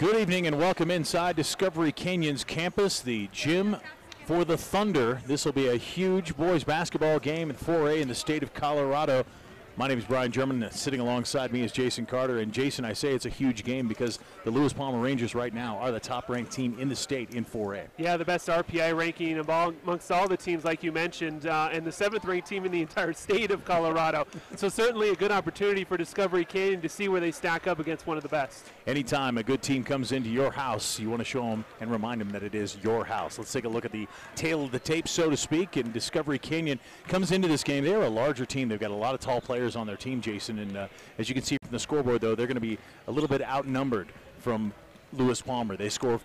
Good evening and welcome inside Discovery Canyon's campus, the gym for the Thunder. This will be a huge boys basketball game in 4A in the state of Colorado. My name is Brian German. Sitting alongside me is Jason Carter. And Jason, I say it's a huge game because the Lewis Palmer Rangers right now are the top-ranked team in the state in 4A. Yeah, the best RPI ranking amongst all the teams, like you mentioned, and the 7th-ranked team in the entire state of Colorado. So certainly a good opportunity for Discovery Canyon to see where they stack up against one of the best. Anytime a good team comes into your house, you want to show them and remind them that it is your house. Let's take a look at the tail of the tape, so to speak, and Discovery Canyon comes into this game. They're a larger team. They've got a lot of tall players on their team, Jason, and as you can see from the scoreboard, though, they're going to be a little bit outnumbered from Lewis Palmer. They score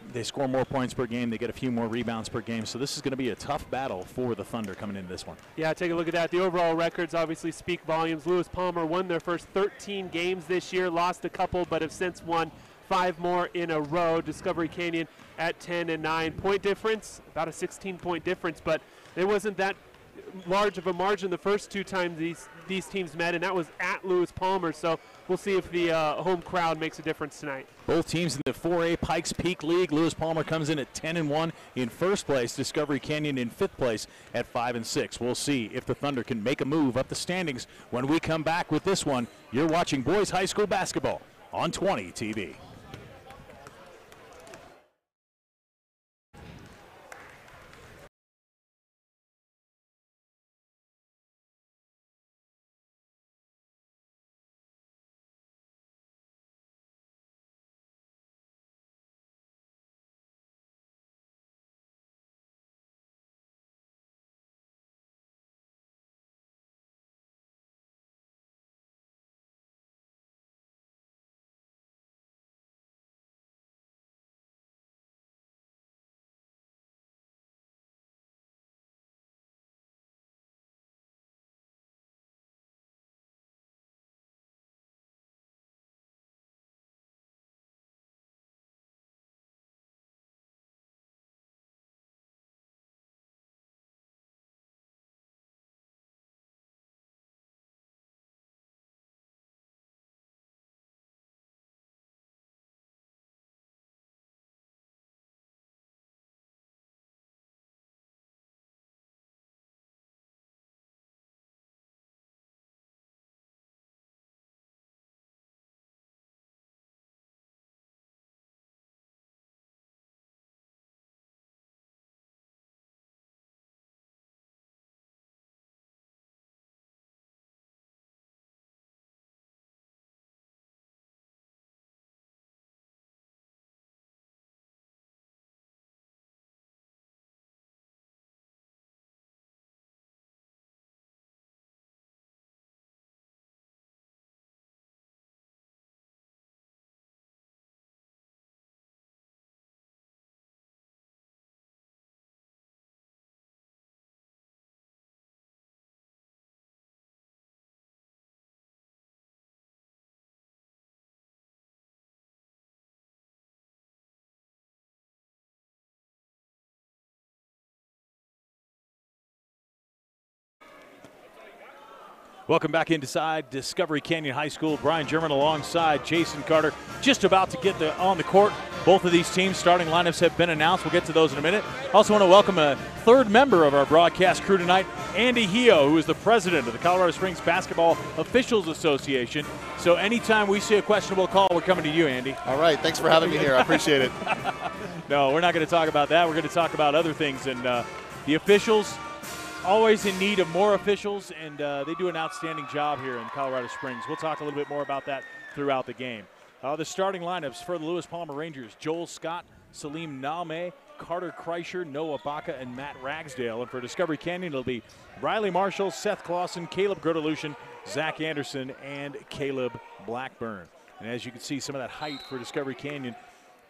more points per game. They get a few more rebounds per game. So this is going to be a tough battle for the Thunder coming into this one. Yeah, take a look at that. The overall records obviously speak volumes. Lewis Palmer won their first 13 games this year, lost a couple, but have since won 5 more in a row. Discovery Canyon at 10-9. Point difference, about a 16-point difference, but there wasn't that large of a margin the first 2 times these teams met, and that was at Lewis Palmer. So we'll see if the home crowd makes a difference tonight. Both teams in the 4A Pikes Peak League. Lewis Palmer comes in at 10-1 in first place. Discovery Canyon in 5th place at 5-6. We'll see if the Thunder can make a move up the standings when we come back with this one. You're watching boys high school basketball on 20 TV. Welcome back inside Discovery Canyon High School. Brian German alongside Jason Carter, just about to get on the court. Both of these teams' starting lineups have been announced. We'll get to those in a minute. Also want to welcome a third member of our broadcast crew tonight, Andy Hio, who is the president of the Colorado Springs Basketball Officials Association. So anytime we see a questionable call, we're coming to you, Andy. All right, thanks for having me here. I appreciate it. No, we're not going to talk about that. We're going to talk about other things. And the officials, always in need of more officials, and they do an outstanding job here in Colorado Springs. We'll talk a little bit more about that throughout the game. The starting lineups for the Lewis Palmer Rangers: Joel Scott, Salim Nalme, Carter Kreischer, Noah Baca, and Matt Ragsdale. And for Discovery Canyon, it'll be Riley Marshall, Seth Clausen, Caleb Grodelution, Zach Anderson, and Kayla Blackburn. And as you can see, some of that height for Discovery Canyon.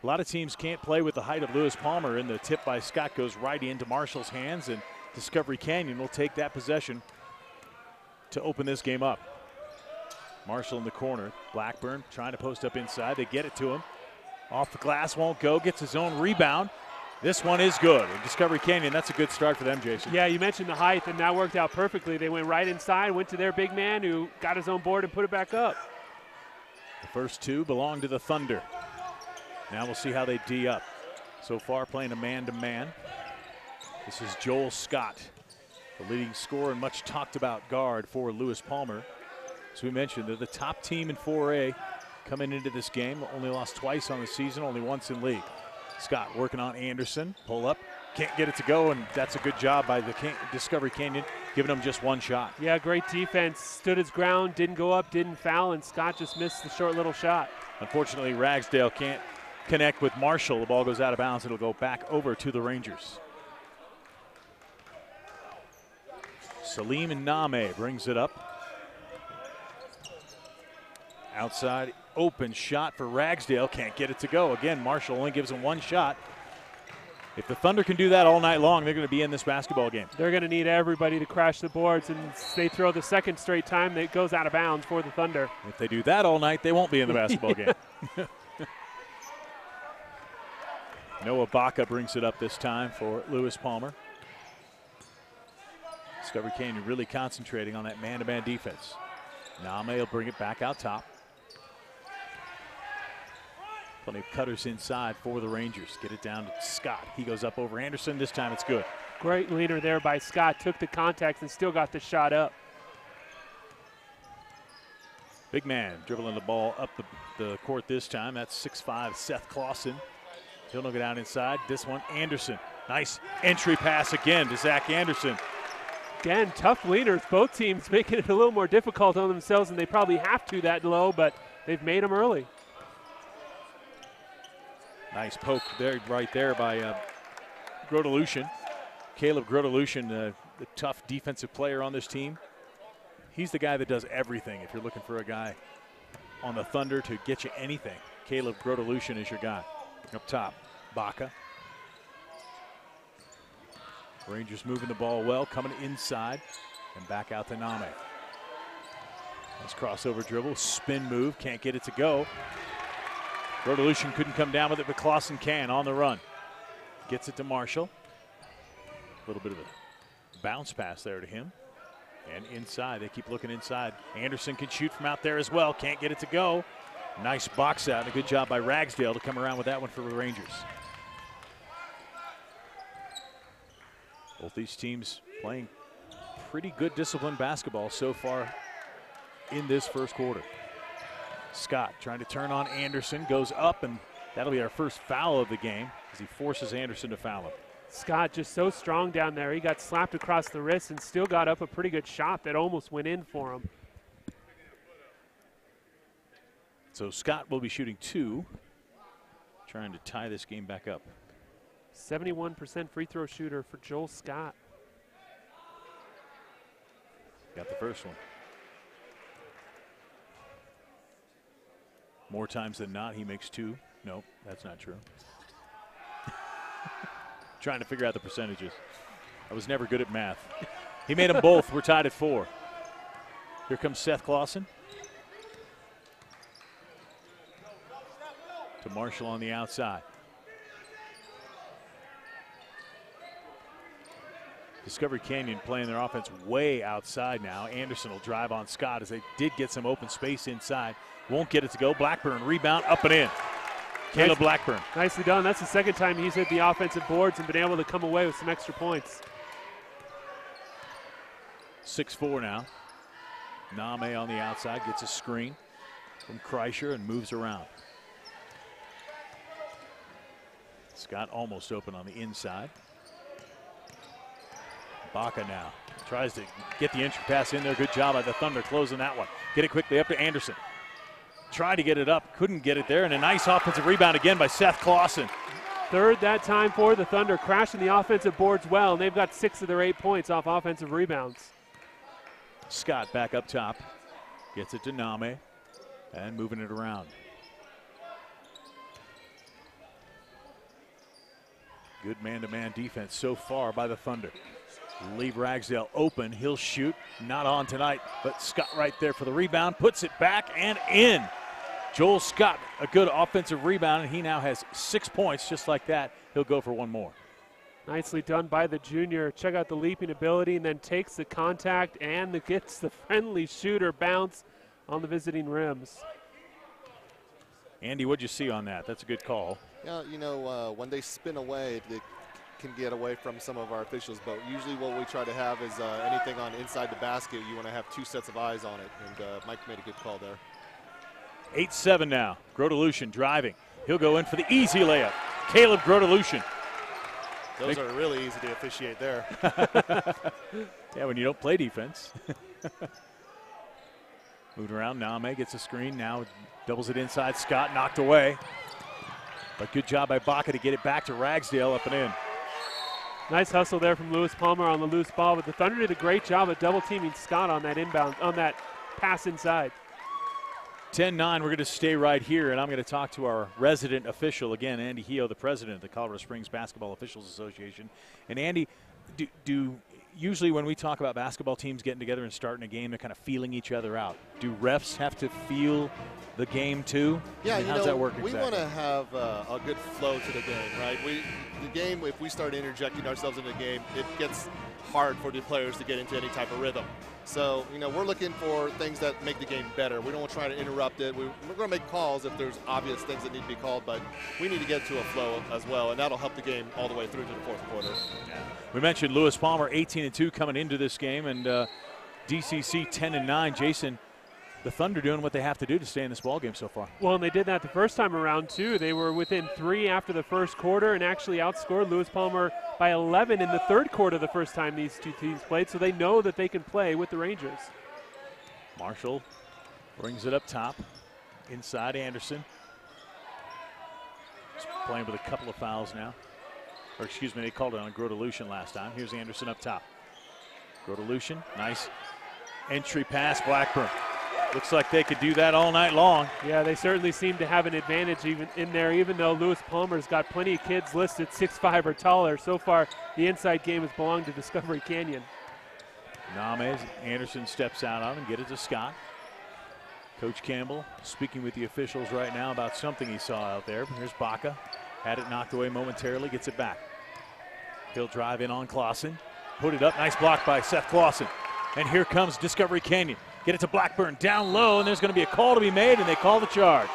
A lot of teams can't play with the height of Lewis Palmer, and the tip by Scott goes right into Marshall's hands, and Discovery Canyon will take that possession to open this game up. Marshall in the corner. Blackburn trying to post up inside. They get it to him. Off the glass, won't go. Gets his own rebound. This one is good. And Discovery Canyon, that's a good start for them, Jason. Yeah, you mentioned the height, and that worked out perfectly. They went right inside, went to their big man who got his own board and put it back up. The first two belong to the Thunder. Now we'll see how they D up. So far playing a man-to-man. This is Joel Scott, the leading scorer and much talked about guard for Lewis Palmer. As we mentioned, they're the top team in 4A coming into this game. Only lost twice on the season, only once in league. Scott working on Anderson, pull up, can't get it to go, and that's a good job by the Discovery Canyon, giving him just one shot. Yeah, great defense, stood his ground, didn't go up, didn't foul, and Scott just missed the short little shot. Unfortunately, Ragsdale can't connect with Marshall. The ball goes out of bounds. It'll go back over to the Rangers. Salim Name brings it up. Outside, open shot for Ragsdale. Can't get it to go. Again, Marshall only gives him one shot. If the Thunder can do that all night long, they're going to be in this basketball game. They're going to need everybody to crash the boards, and they throw the second straight time that it goes out of bounds for the Thunder. If they do that all night, they won't be in the basketball game. Noah Baca brings it up this time for Lewis Palmer. Discovery Canyon really concentrating on that man-to-man defense. Name will bring it back out top. Plenty of cutters inside for the Rangers. Get it down to Scott. He goes up over Anderson. This time it's good. Great leaner there by Scott. Took the contact and still got the shot up. Big man dribbling the ball up the court this time. That's 6'5" Seth Clausen. He'll knock it down inside. This one, Anderson. Nice entry pass again to Zach Anderson. Again, tough leaners. Both teams making it a little more difficult on themselves, and they probably have to that low, but they've made them early. Nice poke there, right there by Grodelution. Caleb Grodelution, the tough defensive player on this team. He's the guy that does everything. If you're looking for a guy on the Thunder to get you anything, Caleb Grodelution is your guy. Up top, Baca. Rangers moving the ball well, coming inside and back out to Name. Nice crossover dribble, spin move, can't get it to go. Grodelution couldn't come down with it, but Clausen can on the run. Gets it to Marshall. A little bit of a bounce pass there to him. And inside, they keep looking inside. Anderson can shoot from out there as well, can't get it to go. Nice box out, and a good job by Ragsdale to come around with that one for the Rangers. Both these teams playing pretty good disciplined basketball so far in this first quarter. Scott trying to turn on Anderson, goes up, and that'll be our first foul of the game as he forces Anderson to foul him. Scott just so strong down there. He got slapped across the wrist and still got up a pretty good shot that almost went in for him. So Scott will be shooting 2, trying to tie this game back up. 71% free throw shooter for Joel Scott. Got the first one. More times than not, he makes 2. No, that's not true. Trying to figure out the percentages. I was never good at math. He made them both. We're tied at 4. Here comes Seth Clausen. To Marshall on the outside. Discovery Canyon playing their offense way outside now. Anderson will drive on Scott as they did get some open space inside. Won't get it to go. Blackburn rebound up and in. Kayla Blackburn. Nicely done. That's the second time he's hit the offensive boards and been able to come away with some extra points. 6-4 now. Name on the outside gets a screen from Kreischer and moves around. Scott almost open on the inside. Baca now tries to get the entry pass in there. Good job by the Thunder closing that one. Get it quickly up to Anderson. Tried to get it up, couldn't get it there, and a nice offensive rebound again by Seth Clausen. Third that time for the Thunder, crashing the offensive boards well, and they've got 6 of their 8 points off offensive rebounds. Scott back up top, gets it to Name, and moving it around. Good man-to-man defense so far by the Thunder. Leave Ragsdale open, he'll shoot, not on tonight, but Scott right there for the rebound, puts it back and in. Joel Scott, a good offensive rebound, and he now has 6 points. Just like that, he'll go for one more. Nicely done by the junior. Check out the leaping ability and then takes the contact and gets the friendly shooter bounce on the visiting rims. Andy, what'd you see on that? That's a good call. Yeah, you know, when they spin away, they can get away from some of our officials, but usually what we try to have is anything on inside the basket, you want to have 2 sets of eyes on it, and Mike made a good call there. 8-7 now. Grodelution driving. He'll go in for the easy layup. Caleb Grodelution. Those are really easy to officiate there. Yeah, when you don't play defense. Moving around, Name gets a screen. Now doubles it inside. Scott knocked away. But good job by Baca to get it back to Ragsdale up and in. Nice hustle there from Lewis Palmer on the loose ball, but the Thunder did a great job of double teaming Scott on that inbound, on that pass inside. 10-9, we're going to stay right here, and I'm going to talk to our resident official again, Andy Hio, the president of the Colorado Springs Basketball Officials Association. And Andy, do usually when we talk about basketball teams getting together and starting a game, they're kind of feeling each other out. Do refs have to feel the game too? Yeah, I mean, how's that work we exactly? want to have a good flow to the game, right? The game, if we start interjecting ourselves into the game, it gets hard for the players to get into any type of rhythm. So, you know, we're looking for things that make the game better. We don't want to try to interrupt it. We're going to make calls if there's obvious things that need to be called, but we need to get to a flow as well, and that'll help the game all the way through to the 4th quarter. Yeah. We mentioned Lewis Palmer, 18-2 coming into this game, and DCC 10-9. Jason, the Thunder doing what they have to do to stay in this ball game so far. Well, and they did that the first time around, too. They were within 3 after the first quarter and actually outscored Lewis Palmer by 11 in the 3rd quarter the first time these two teams played, so they know that they can play with the Rangers. Marshall brings it up top. Inside Anderson. He's playing with a couple of fouls now. Or excuse me, they called it on Grodelution last time. Here's Anderson up top. Grodelution, nice entry pass, Blackburn. Looks like they could do that all night long. Yeah, they certainly seem to have an advantage even in there, even though Lewis Palmer's got plenty of kids listed 6'5" or taller. So far, the inside game has belonged to Discovery Canyon. Name, Anderson steps out on him, get it to Scott. Coach Campbell speaking with the officials right now about something he saw out there. Here's Baca, had it knocked away momentarily, gets it back. He'll drive in on Clausen, put it up, nice block by Seth Clausen. And here comes Discovery Canyon. Get it to Blackburn, down low, and there's going to be a call to be made, and they call the charge.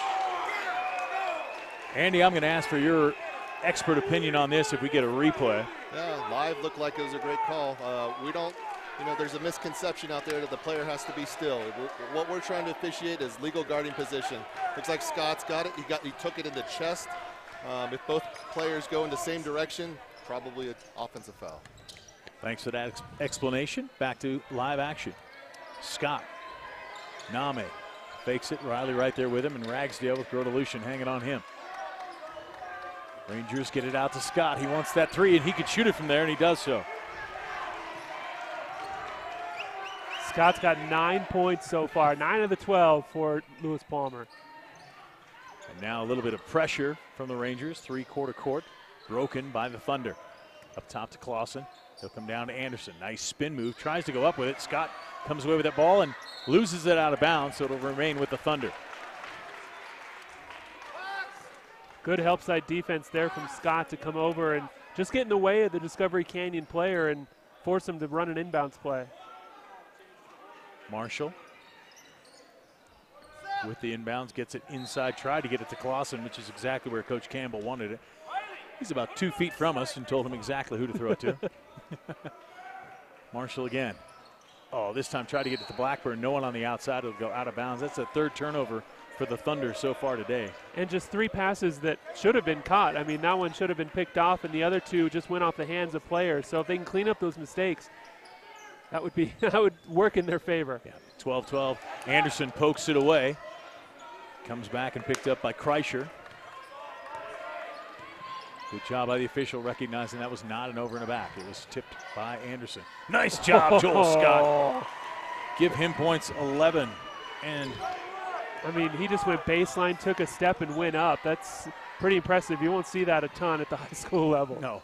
Andy, I'm going to ask for your expert opinion on this if we get a replay. Yeah, live looked like it was a great call. We don't, you know, there's a misconception out there that the player has to be still. What we're trying to officiate is legal guarding position. Looks like Scott's got it. He took it in the chest. If both players go in the same direction, probably an offensive foul. Thanks for that explanation. Back to live action. Scott. Name fakes it. Riley right there with him, and Ragsdale with Grodelution hanging on him. Rangers get it out to Scott. He wants that 3, and he could shoot it from there, and he does so. Scott's got 9 points so far, 9 of the 12 for Lewis Palmer. And now a little bit of pressure from the Rangers. 3-quarter court broken by the Thunder. Up top to Clausen. He'll come down to Anderson. Nice spin move. Tries to go up with it. Scott comes away with that ball and loses it out of bounds, so it'll remain with the Thunder. Good help side defense there from Scott to come over and just get in the way of the Discovery Canyon player and force him to run an inbounds play. Marshall with the inbounds, gets it inside, tried to get it to Clausen, which is exactly where Coach Campbell wanted it. He's about 2 feet from us and told him exactly who to throw it to. Marshall again. Oh, this time tried to get it to Blackburn. No one on the outside. It'll go out of bounds. That's a 3rd turnover for the Thunder so far today. And just 3 passes that should have been caught. I mean, that one should have been picked off, and the other 2 just went off the hands of players. So if they can clean up those mistakes, that would be that would work in their favor. Yeah, 12-12. Anderson pokes it away. Comes back and picked up by Kreischer. Good job by the official recognizing that was not an over and a back. It was tipped by Anderson. Nice job, Joel Scott. Give him points 11. And I mean, he just went baseline, took a step, and went up. That's pretty impressive. You won't see that a ton at the high school level. No.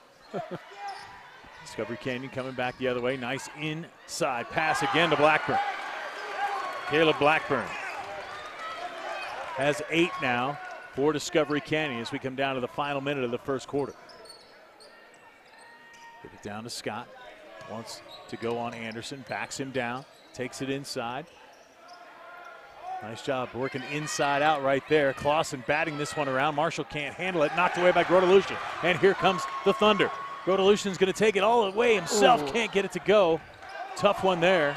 Discovery Canyon coming back the other way. Nice inside pass again to Blackburn. Kayla Blackburn has 8 now for Discovery Canyon as we come down to the final minute of the 1st quarter. Get it down to Scott. Wants to go on Anderson. Backs him down. Takes it inside. Nice job working inside out right there. Clausen batting this one around. Marshall can't handle it. Knocked away by Grotelution. And here comes the Thunder. Grotelution's going to take it all the way himself. Ooh. Can't get it to go. Tough one there.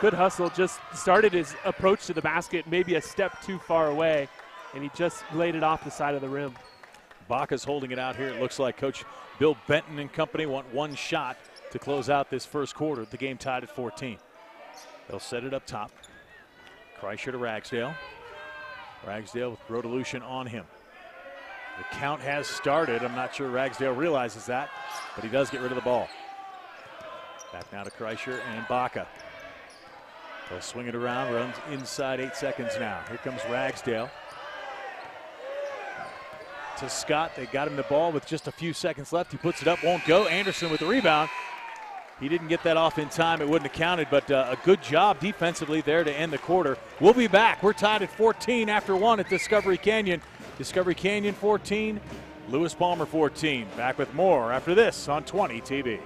Good hustle. Just started his approach to the basket maybe a step too far away, and he just laid it off the side of the rim. Baca's holding it out here. It looks like Coach Bill Benton and company want one shot to close out this first quarter. The game tied at 14. They'll set it up top. Kreischer to Ragsdale. Ragsdale with Grotelution on him. The count has started. I'm not sure Ragsdale realizes that, but he does get rid of the ball. Back now to Kreischer and Baca. They'll swing it around, runs inside 8 seconds now. Here comes Ragsdale. To Scott, they got him the ball with just a few seconds left. He puts it up, won't go. Anderson with the rebound. He didn't get that off in time. It wouldn't have counted, but a good job defensively there to end the quarter. We'll be back. We're tied at 14 after 1 at Discovery Canyon. Discovery Canyon 14, Lewis Palmer 14. Back with more after this on 20 TV.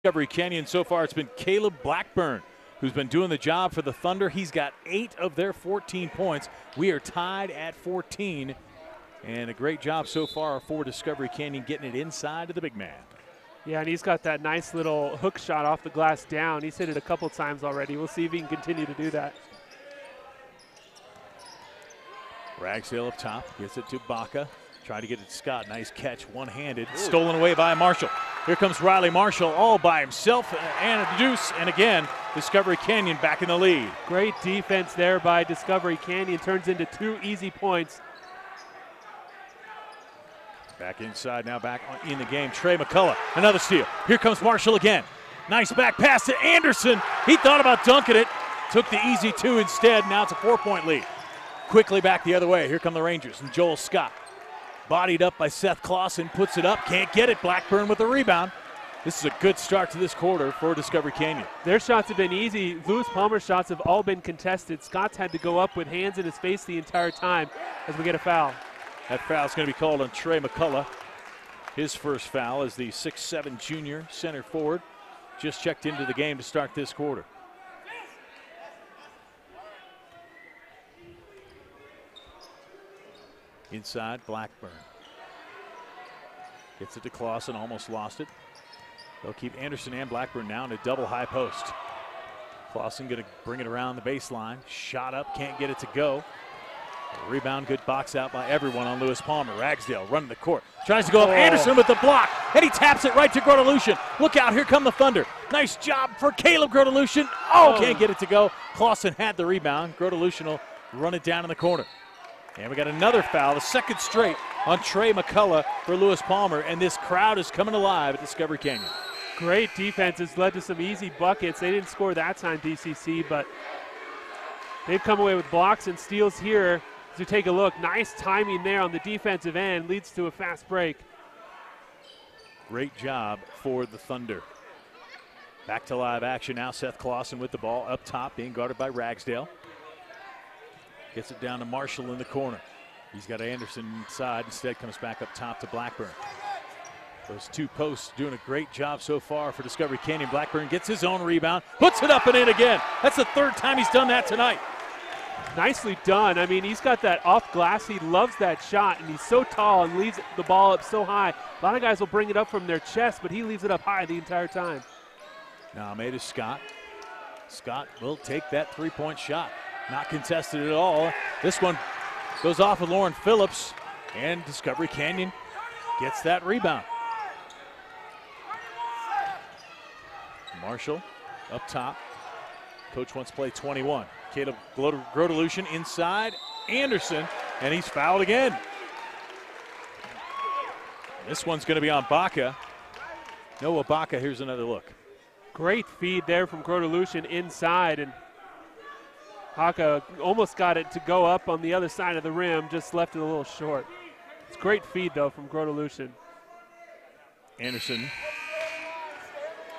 Discovery Canyon so far, it's been Kayla Blackburn who's been doing the job for the Thunder. He's got 8 of their 14 points. We are tied at 14, and a great job so far for Discovery Canyon getting it inside to the big man. Yeah, and he's got that nice little hook shot off the glass down. He's hit it a couple times already. We'll see if he can continue to do that. Ragsdale up top, gets it to Baca. Trying to get it to Scott. Nice catch, one-handed. Stolen away by Marshall. Here comes Riley Marshall all by himself and a deuce. And again, Discovery Canyon back in the lead. Great defense there by Discovery Canyon. Turns into 2 easy points. Back inside, now back in the game. Trey McCullough, another steal. Here comes Marshall again. Nice back pass to Anderson. He thought about dunking it. Took the easy 2 instead. Now it's a 4-point lead. Quickly back the other way. Here come the Rangers and Joel Scott. Bodied up by Seth Clausen, puts it up, can't get it. Blackburn with the rebound. This is a good start to this quarter for Discovery Canyon. Their shots have been easy. Lewis Palmer's shots have all been contested. Scott's had to go up with hands in his face the entire time as we get a foul. That foul's going to be called on Trey McCullough. His first foul as the 6'7" junior center forward. Just checked into the game to start this quarter. Inside, Blackburn. Gets it to Clausen, almost lost it. They'll keep Anderson and Blackburn now in a double high post. Clausen going to bring it around the baseline. Shot up, can't get it to go. A rebound, good box out by everyone on Lewis Palmer. Ragsdale running the court. Tries to go up. Anderson with the block, and he taps it right to Grotelution. Look out, here come the Thunder. Nice job for Caleb Grotelution. Can't get it to go. Clausen had the rebound. Grotelution will run it down in the corner. And we got another foul, the second straight on Trey McCullough for Lewis Palmer, and this crowd is coming alive at Discovery Canyon. Great defense has led to some easy buckets. They didn't score that time, DCC, but they've come away with blocks and steals here. As you take a look, nice timing there on the defensive end, leads to a fast break. Great job for the Thunder. Back to live action now. Seth Clausen with the ball up top, being guarded by Ragsdale. Gets it down to Marshall in the corner. He's got Anderson inside. Instead comes back up top to Blackburn. Those 2 posts doing a great job so far for Discovery Canyon. Blackburn gets his own rebound, puts it up and in again. That's the 3rd time he's done that tonight. Nicely done. I mean, he's got that off glass. He loves that shot, and he's so tall and leaves the ball up so high. A lot of guys will bring it up from their chest, but he leaves it up high the entire time. Now made is Scott. Scott will take that 3-point shot. Not contested at all. This one goes off of Lauren Phillips, and Discovery Canyon gets that rebound. Marshall up top. Coach wants to play 21. Kayla Blackburn inside. Anderson, and he's fouled again. This one's going to be on Baca. Noah Baca, here's another look. Great feed there from Grotelution inside, and Baca almost got it to go up on the other side of the rim, just left it a little short. It's great feed, though, from Grotelution. Anderson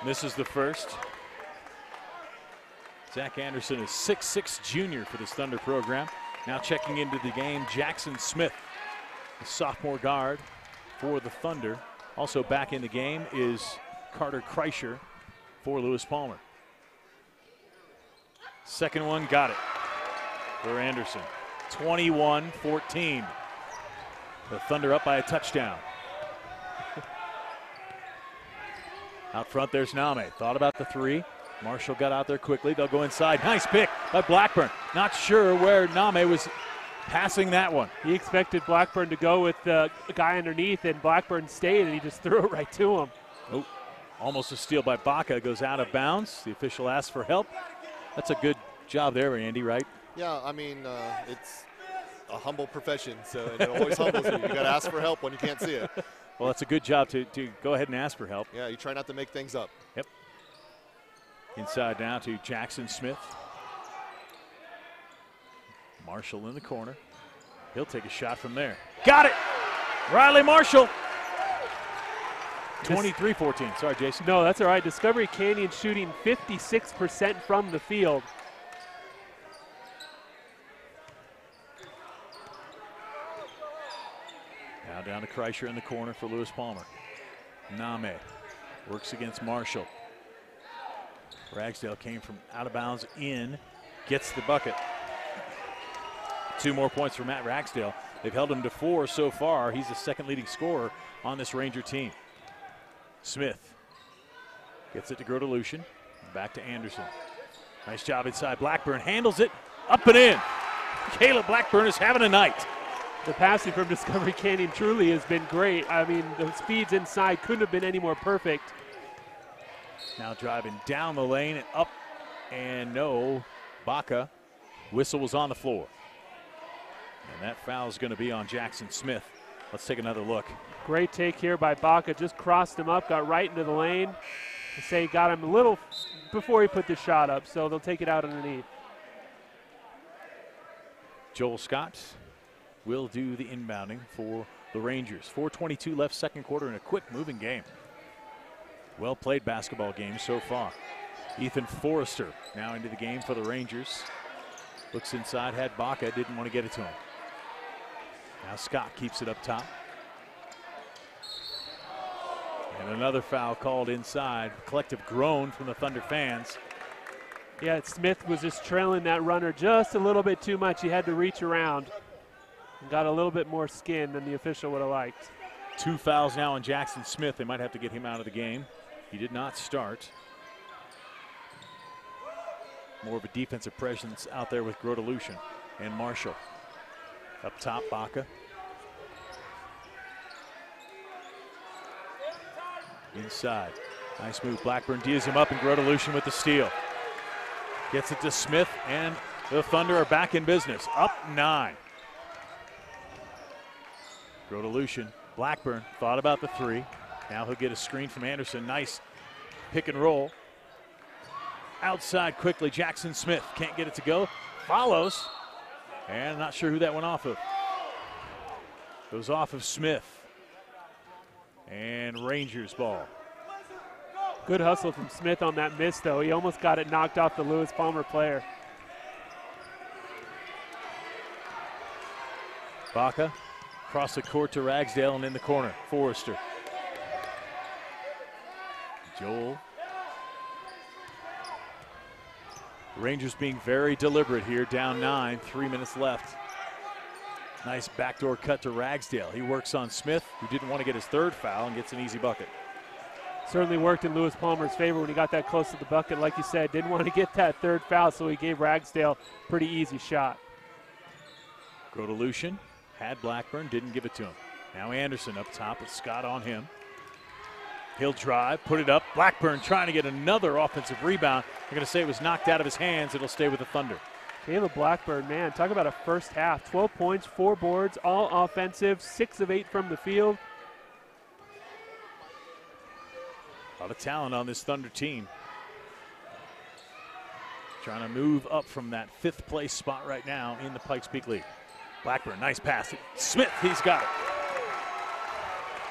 misses the first. Zach Anderson is 6'6" junior for this Thunder program. Now checking into the game, Jackson Smith, the sophomore guard for the Thunder. Also back in the game is Carter Kreischer for Lewis Palmer. Second one, got it for Anderson. 21-14. The Thunder up by a touchdown. Out front, there's Name. Thought about the three. Marshall got out there quickly. They'll go inside. Nice pick by Blackburn. Not sure where Name was passing that one. He expected Blackburn to go with the guy underneath, and Blackburn stayed, and he just threw it right to him. Oh, almost a steal by Baca. Goes out of bounds. The official asks for help. That's a good job there, Andy, right? Yeah, I mean, it's a humble profession, so it always humbles you. You got to ask for help when you can't see it. Well, that's a good job to go ahead and ask for help. Yeah, you try not to make things up. Yep. Inside now to Jackson Smith. Marshall in the corner. He'll take a shot from there. Got it! Riley Marshall. 23-14. Sorry, Jason. No, that's all right. Discovery Canyon shooting 56% from the field. Now down to Kreischer in the corner for Lewis Palmer. Name works against Marshall. Ragsdale came from out of bounds in, gets the bucket. 2 more points for Matt Ragsdale. They've held him to 4 so far. He's the second leading scorer on this Ranger team. Smith gets it to Grotelution. Back to Anderson. Nice job inside. Blackburn handles it up and in. Kayla Blackburn is having a night. The passing from Discovery Canyon truly has been great. I mean, the speeds inside couldn't have been any more perfect. Now driving down the lane and up, and no, Baca. Whistle was on the floor. And that foul is going to be on Jackson Smith. Let's take another look. Great take here by Baca. Just crossed him up, got right into the lane. They say he got him a little before he put the shot up, so they'll take it out underneath. Joel Scott will do the inbounding for the Rangers. 4:22 left second quarter in a quick moving game. Well played basketball game so far. Ethan Forrester now into the game for the Rangers. Looks inside, had Baca, didn't want to get it to him. Now Scott keeps it up top. And another foul called inside. Collective groan from the Thunder fans. Yeah, Smith was just trailing that runner just a little bit too much. He had to reach around and got a little bit more skin than the official would have liked. 2 fouls now on Jackson Smith. They might have to get him out of the game. He did not start. More of a defensive presence out there with Grotelution and Marshall. Up top, Baca. Inside. Nice move. Blackburn deals him up, and Grotelution with the steal. Gets it to Smith, and the Thunder are back in business. Up 9. Grotelution. Blackburn thought about the 3. Now he'll get a screen from Anderson. Nice pick and roll. Outside quickly, Jackson Smith can't get it to go. Follows, and not sure who that went off of. Goes off of Smith. And Rangers ball. Good hustle from Smith on that miss, though. He almost got it knocked off the Lewis Palmer player. Baca across the court to Ragsdale and in the corner. Forrester. Joel. Rangers being very deliberate here, down 9, 3 minutes left. Nice backdoor cut to Ragsdale. He works on Smith, who didn't want to get his 3rd foul, and gets an easy bucket. Certainly worked in Lewis Palmer's favor when he got that close to the bucket. Like you said, didn't want to get that 3rd foul, so he gave Ragsdale a pretty easy shot. Grotelution had Blackburn, didn't give it to him. Now Anderson up top with Scott on him. He'll drive, put it up. Blackburn trying to get another offensive rebound. They're going to say it was knocked out of his hands. It'll stay with the Thunder. Kayla Blackburn, man, talk about a first half. 12 points, 4 boards, all offensive, 6 of 8 from the field. A lot of talent on this Thunder team. Trying to move up from that 5th place spot right now in the Pikes Peak League. Blackburn, nice pass. Smith, he's got it.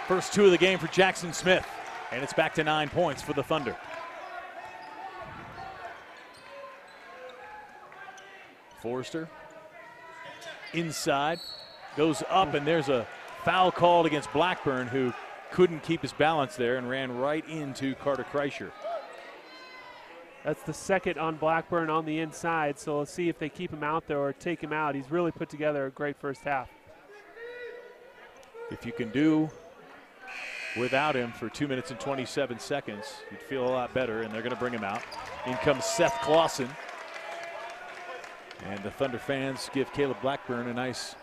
First 2 of the game for Jackson Smith. And it's back to 9 points for the Thunder. Forrester inside, goes up, and there's a foul called against Blackburn, who couldn't keep his balance there and ran right into Carter Kreischer. That's the second on Blackburn on the inside, so let's see if they keep him out there or take him out. He's really put together a great first half. If you can do without him for 2 minutes and 27 seconds, you'd feel a lot better, and they're going to bring him out. In comes Seth Clausen. And the Thunder fans give Kayla Blackburn a nice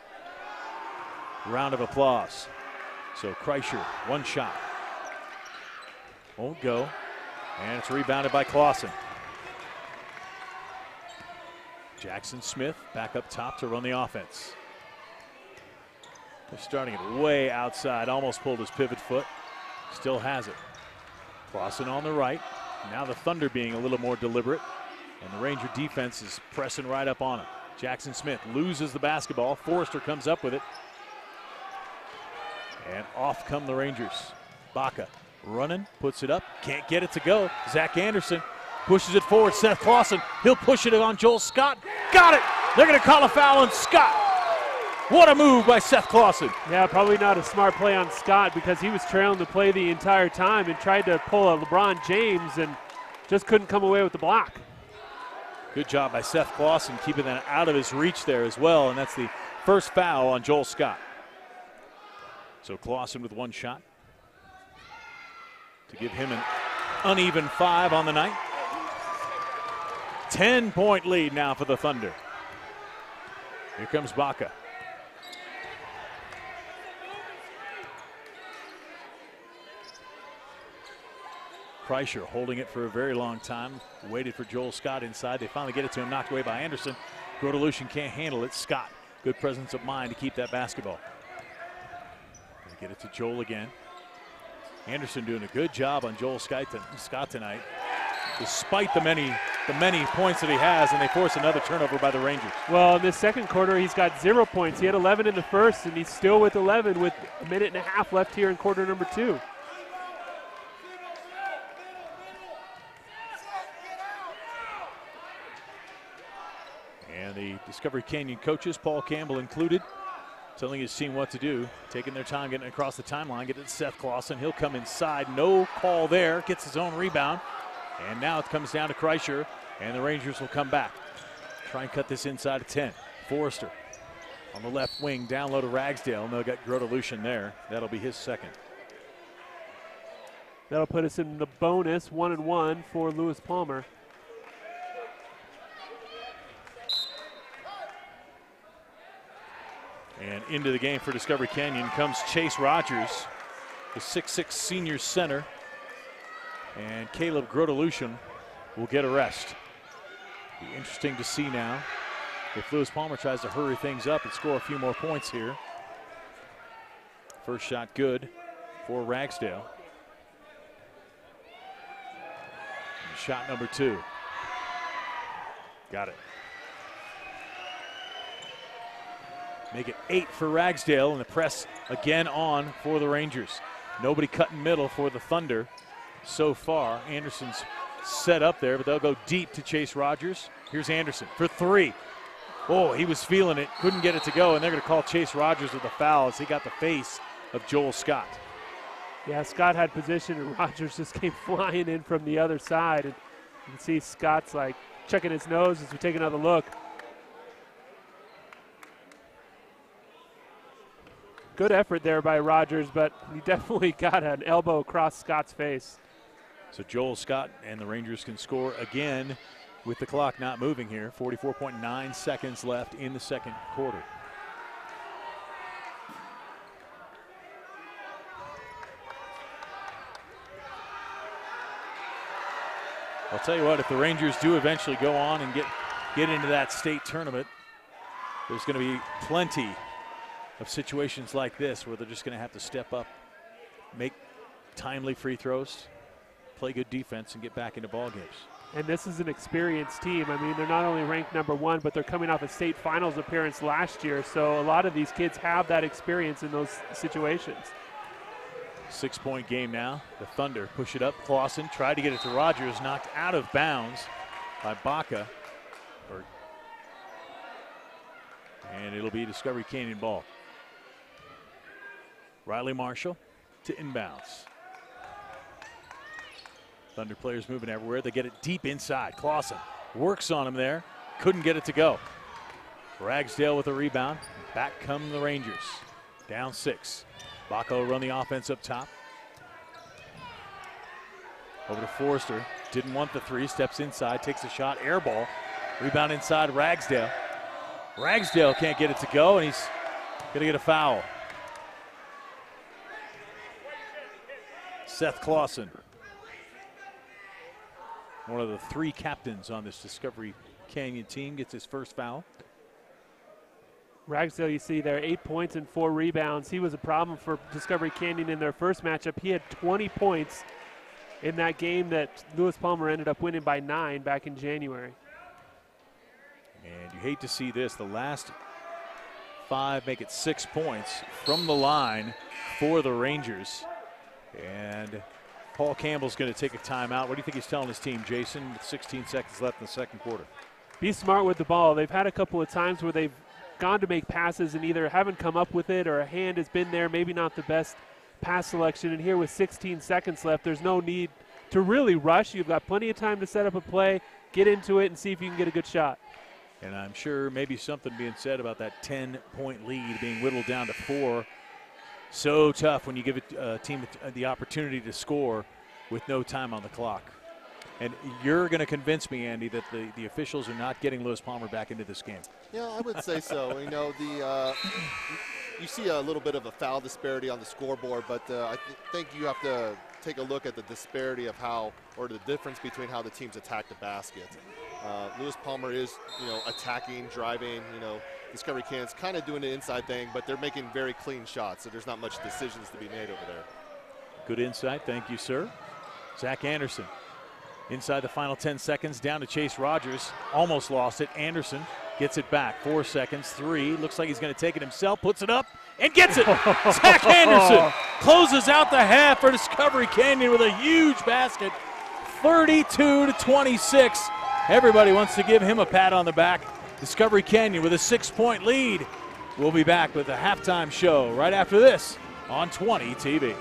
round of applause. So Kreischer, 1 shot. Won't go. And it's rebounded by Clausen. Jackson Smith back up top to run the offense. They're starting it way outside. Almost pulled his pivot foot. Still has it. Clausen on the right. Now the Thunder being a little more deliberate. And the Ranger defense is pressing right up on him. Jackson Smith loses the basketball. Forrester comes up with it. And off come the Rangers. Baca running, puts it up, can't get it to go. Zach Anderson pushes it forward. Seth Clausen, he'll push it on Joel Scott. Got it! They're going to call a foul on Scott. What a move by Seth Clausen. Yeah, probably not a smart play on Scott because he was trailing the play the entire time and tried to pull a LeBron James and just couldn't come away with the block. Good job by Seth Clausen keeping that out of his reach there as well, and that's the first foul on Joel Scott. So Clausen with 1 shot to give him an uneven 5 on the night. 10-point lead now for the Thunder. Here comes Baca. Kreischer holding it for a very long time. Waited for Joel Scott inside. They finally get it to him, knocked away by Anderson. Grodelution can't handle it. Scott, good presence of mind to keep that basketball. Gonna get it to Joel again. Anderson doing a good job on Joel Scott tonight, despite the many points that he has, and they force another turnover by the Rangers. Well, in this second quarter, he's got 0 points. He had 11 in the first, and he's still with 11 with a minute and a half left here in quarter number 2. And the Discovery Canyon coaches, Paul Campbell included, telling his team what to do, taking their time getting across the timeline, getting to Seth Clausen. He'll come inside, no call there, gets his own rebound. And now it comes down to Kreischer, and the Rangers will come back. Try and cut this inside of 10. Forrester on the left wing, down low to Ragsdale, and they'll get Grodelution there. That'll be his second. That'll put us in the bonus, 1-1 for Lewis Palmer. And into the game for Discovery Canyon comes Chase Rogers, the 6'6" senior center. And Caleb Grodelution will get a rest. Be interesting to see now if Lewis Palmer tries to hurry things up and score a few more points here. First shot good for Ragsdale. And shot number 2. Got it. Make it 8 for Ragsdale, and the press again on for the Rangers. Nobody cutting middle for the Thunder so far. Anderson's set up there, but they'll go deep to Chase Rogers. Here's Anderson for 3. Oh, he was feeling it, couldn't get it to go, and they're going to call Chase Rogers with a foul as he got the face of Joel Scott. Yeah, Scott had position, and Rogers just came flying in from the other side. And you can see Scott's like checking his nose as we take another look. Good effort there by Rogers, but he definitely got an elbow across Scott's face. So Joel Scott and the Rangers can score again with the clock not moving here. 44.9 seconds left in the second quarter. I'll tell you what, if the Rangers do eventually go on and get into that state tournament, there's going to be plenty of situations like this where they're just going to have to step up, make timely free throws, play good defense, and get back into ball games. And this is an experienced team. I mean, they're not only ranked #1, but they're coming off a state finals appearance last year. So a lot of these kids have that experience in those situations. 6-point game now. The Thunder push it up. Clausen tried to get it to Rogers, knocked out of bounds by Baca. And it'll be Discovery Canyon ball. Riley Marshall to inbounds. Thunder players moving everywhere. They get it deep inside. Clausen works on him there. Couldn't get it to go. Ragsdale with a rebound. Back come the Rangers. Down 6. Baca will run the offense up top. Over to Forrester. Didn't want the 3. Steps inside. Takes a shot. Air ball. Rebound inside. Ragsdale. Ragsdale can't get it to go, and he's going to get a foul. Seth Clausen, one of the 3 captains on this Discovery Canyon team, gets his first foul. Ragsdale, you see there, 8 points and 4 rebounds. He was a problem for Discovery Canyon in their first matchup. He had 20 points in that game that Lewis Palmer ended up winning by 9 back in January. And you hate to see this. The last 5 make it 6 points from the line for the Rangers. And Paul Campbell's going to take a timeout. What do you think he's telling his team, Jason, with 16 seconds left in the second quarter? Be smart with the ball. They've had a couple of times where they've gone to make passes and either haven't come up with it or a hand has been there, maybe not the best pass selection. And here with 16 seconds left, there's no need to really rush. You've got plenty of time to set up a play, get into it, and see if you can get a good shot. And I'm sure maybe something being said about that 10-point lead being whittled down to 4. So tough when you give a team the opportunity to score with no time on the clock. And you're going to convince me, Andy, that the officials are not getting Lewis Palmer back into this game. Yeah, I would say so. You know, you see a little bit of a foul disparity on the scoreboard, but I think you have to take a look at the disparity of or the difference between how the teams attack the basket. Lewis Palmer is, attacking, driving, Discovery Canyon's kind of doing the inside thing, but they're making very clean shots, so there's not much decisions to be made over there. Good insight. Thank you, sir. Zach Anderson inside the final 10 seconds, down to Chase Rogers. Almost lost it. Anderson gets it back. 4 seconds. 3. Looks like he's going to take it himself. Puts it up and gets it. Zach Anderson closes out the half for Discovery Canyon with a huge basket. 32-26. Everybody wants to give him a pat on the back. Discovery Canyon with a 6-point lead. We'll be back with the halftime show right after this on 20 TV.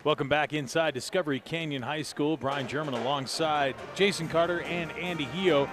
Welcome back inside Discovery Canyon High School. Brian German alongside Jason Carter and Andy Hio.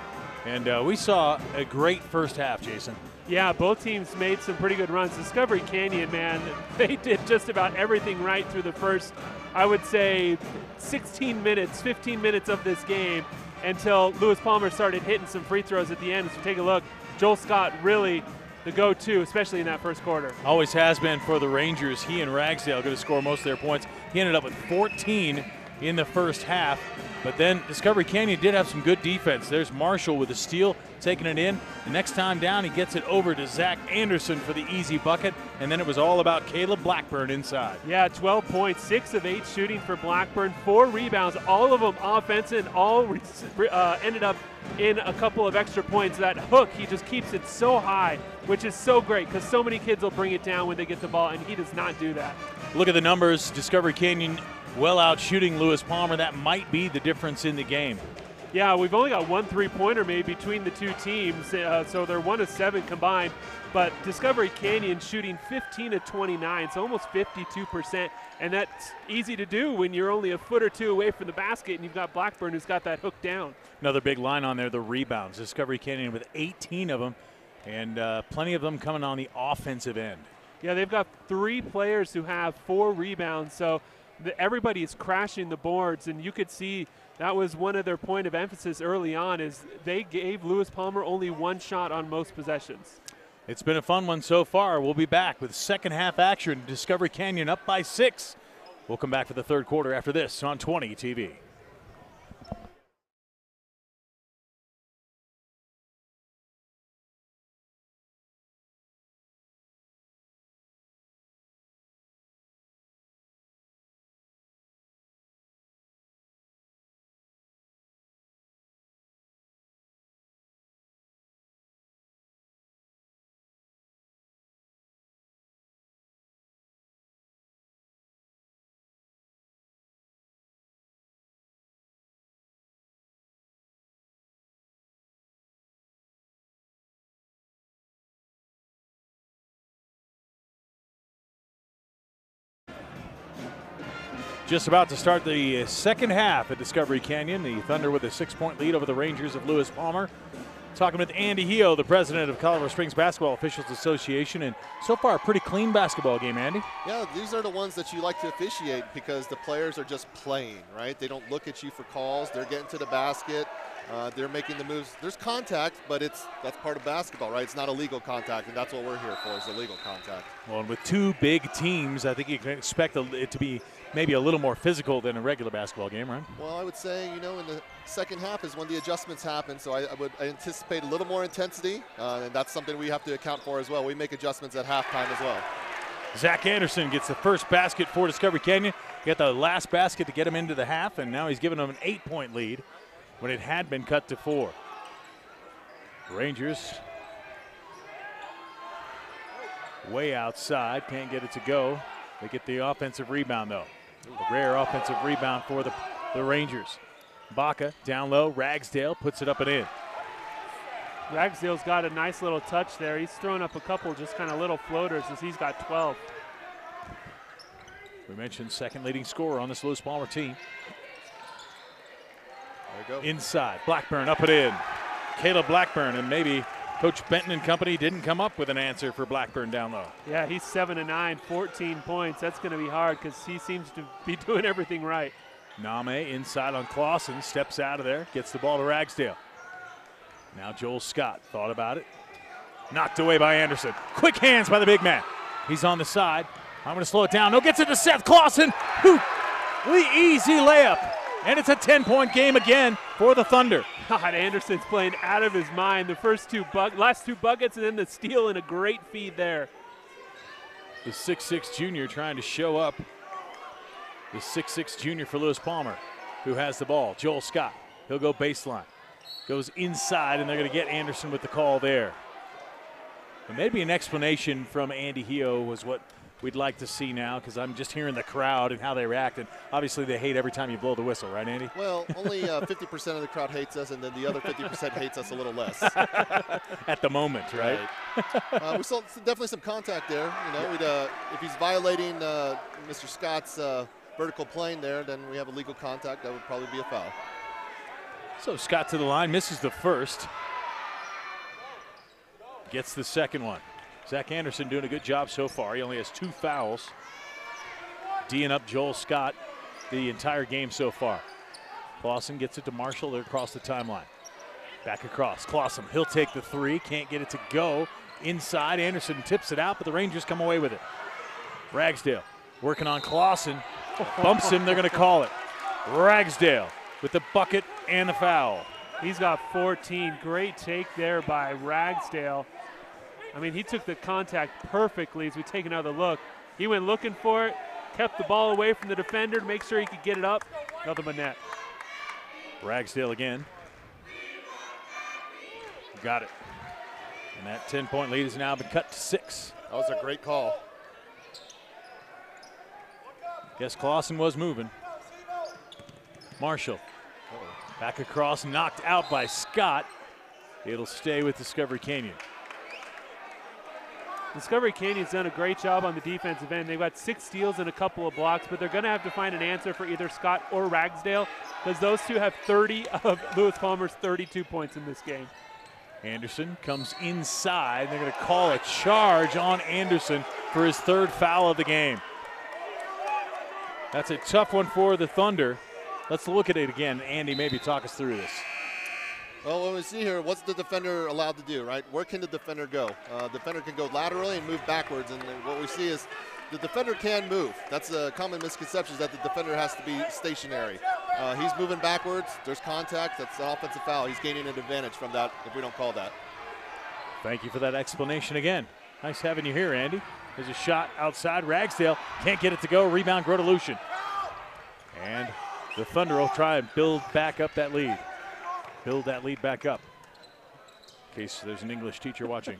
And we saw a great first half, Jason. Yeah, both teams made some pretty good runs. Discovery Canyon, man, they did just about everything right through the first, I would say, 16 minutes, 15 minutes of this game until Lewis Palmer started hitting some free throws at the end. So take a look. Joel Scott really the go-to, especially in that first quarter. Always has been for the Rangers. He and Ragsdale going to score most of their points. He ended up with 14 in the first half. But then Discovery Canyon did have some good defense. There's Marshall with a steal, taking it in. The next time down, he gets it over to Zach Anderson for the easy bucket. And then it was all about Kayla Blackburn inside. Yeah, 12 points, 6 of 8 shooting for Blackburn, 4 rebounds, all of them offensive, and all ended up in a couple of extra points. That hook, he just keeps it so high, which is so great because so many kids will bring it down when they get the ball, and he does not do that. Look at the numbers. Discovery Canyon well out shooting Lewis Palmer. That might be the difference in the game. Yeah, we've only got 1 3-pointer made between the two teams, so they're 1 of 7 combined. But Discovery Canyon shooting 15 of 29, so almost 52%. And that's easy to do when you're only a foot or two away from the basket and you've got Blackburn who's got that hook down. Another big line on there, the rebounds. Discovery Canyon with 18 of them, and plenty of them coming on the offensive end. Yeah, they've got 3 players who have 4 rebounds, so everybody is crashing the boards, and you could see that was one of their point of emphasis early on is they gave Lewis Palmer only 1 shot on most possessions. It's been a fun one so far. We'll be back with second half action. Discovery Canyon up by 6. We'll come back for the third quarter after this on 20 TV. Just about to start the second half at Discovery Canyon. The Thunder with a 6-point lead over the Rangers of Lewis Palmer. Talking with Andy Hio, the president of Colorado Springs Basketball Officials Association. And so far, a pretty clean basketball game, Andy. Yeah, these are the ones that you like to officiate because the players are just playing, right? They don't look at you for calls. They're getting to the basket. They're making the moves. There's contact, but that's part of basketball, right? It's not illegal contact, and that's what we're here for is illegal contact. Well, and with 2 big teams, I think you can expect it to be maybe a little more physical than a regular basketball game, right? Well, I would say, in the second half is when the adjustments happen, so I would anticipate a little more intensity, and that's something we have to account for as well. We make adjustments at halftime as well. Zach Anderson gets the first basket for Discovery Canyon. He got the last basket to get him into the half, and now he's given them an 8-point lead when it had been cut to 4. Rangers way outside, can't get it to go. They get the offensive rebound, though. A rare offensive rebound for the Rangers. Baca down low, Ragsdale puts it up and in. Ragsdale's got a nice little touch there. He's thrown up a couple just kind of little floaters as he's got 12. We mentioned second leading scorer on this Lewis Palmer team. There you go. Inside, Blackburn up and in. Kayla Blackburn, and maybe Coach Benton and company didn't come up with an answer for Blackburn down low. Yeah, he's 7 of 9, 14 points. That's going to be hard because he seems to be doing everything right. Name inside on Clausen, steps out of there, gets the ball to Ragsdale. Now Joel Scott thought about it. Knocked away by Anderson. Quick hands by the big man. He's on the side. I'm going to slow it down. No, gets it to Seth Clausen. The easy layup. And it's a 10-point game again for the Thunder. God, Anderson's playing out of his mind. The last 2 buckets and then the steal and a great feed there. The 6'6 junior trying to show up. The 6'6 junior for Lewis Palmer, who has the ball. Joel Scott, he'll go baseline. Goes inside, and they're going to get Anderson with the call there. And maybe an explanation from Andy Hio was what we'd like to see now, because I'm just hearing the crowd and how they react. And obviously they hate every time you blow the whistle, right, Andy? Well, only 50% of the crowd hates us, and then the other 50% hates us a little less. At the moment, right? We saw definitely some contact there. If he's violating Mr. Scott's vertical plane there, then we have a legal contact. That would probably be a foul. So Scott to the line, misses the first. Gets the second one. Zach Anderson doing a good job so far. He only has 2 fouls. D'ing up Joel Scott the entire game so far. Clausen gets it to Marshall. They're across the timeline. Back across. Clausen, he'll take the 3. Can't get it to go. Inside, Anderson tips it out, but the Rangers come away with it. Ragsdale working on Clausen. Bumps him, they're going to call it. Ragsdale with the bucket and the foul. He's got 14. Great take there by Ragsdale. I mean, he took the contact perfectly as we take another look. He went looking for it, kept the ball away from the defender to make sure he could get it up. Nothing but net. Ragsdale again. Got it. And that 10-point lead has now been cut to 6. That was a great call. Guess Clausen was moving. Marshall. Back across, knocked out by Scott. It'll stay with Discovery Canyon. Discovery Canyon's done a great job on the defensive end. They've got 6 steals and a couple of blocks, but they're going to have to find an answer for either Scott or Ragsdale because those two have 30 of Lewis Palmer's 32 points in this game. Anderson comes inside. They're going to call a charge on Anderson for his 3rd foul of the game. That's a tough one for the Thunder. Let's look at it again. Andy, maybe talk us through this. Well, when we see here, what's the defender allowed to do, right? Where can the defender go? Defender can go laterally and move backwards, and what we see is the defender can move. That's a common misconception, is that the defender has to be stationary. He's moving backwards. There's contact. That's an offensive foul. He's gaining an advantage from that if we don't call that. Thank you for that explanation again. Nice having you here, Andy. There's a shot outside. Ragsdale can't get it to go. Rebound, Grotelushin. And the Thunder will try and build back up that lead. Build that lead back up. In case there's an English teacher watching.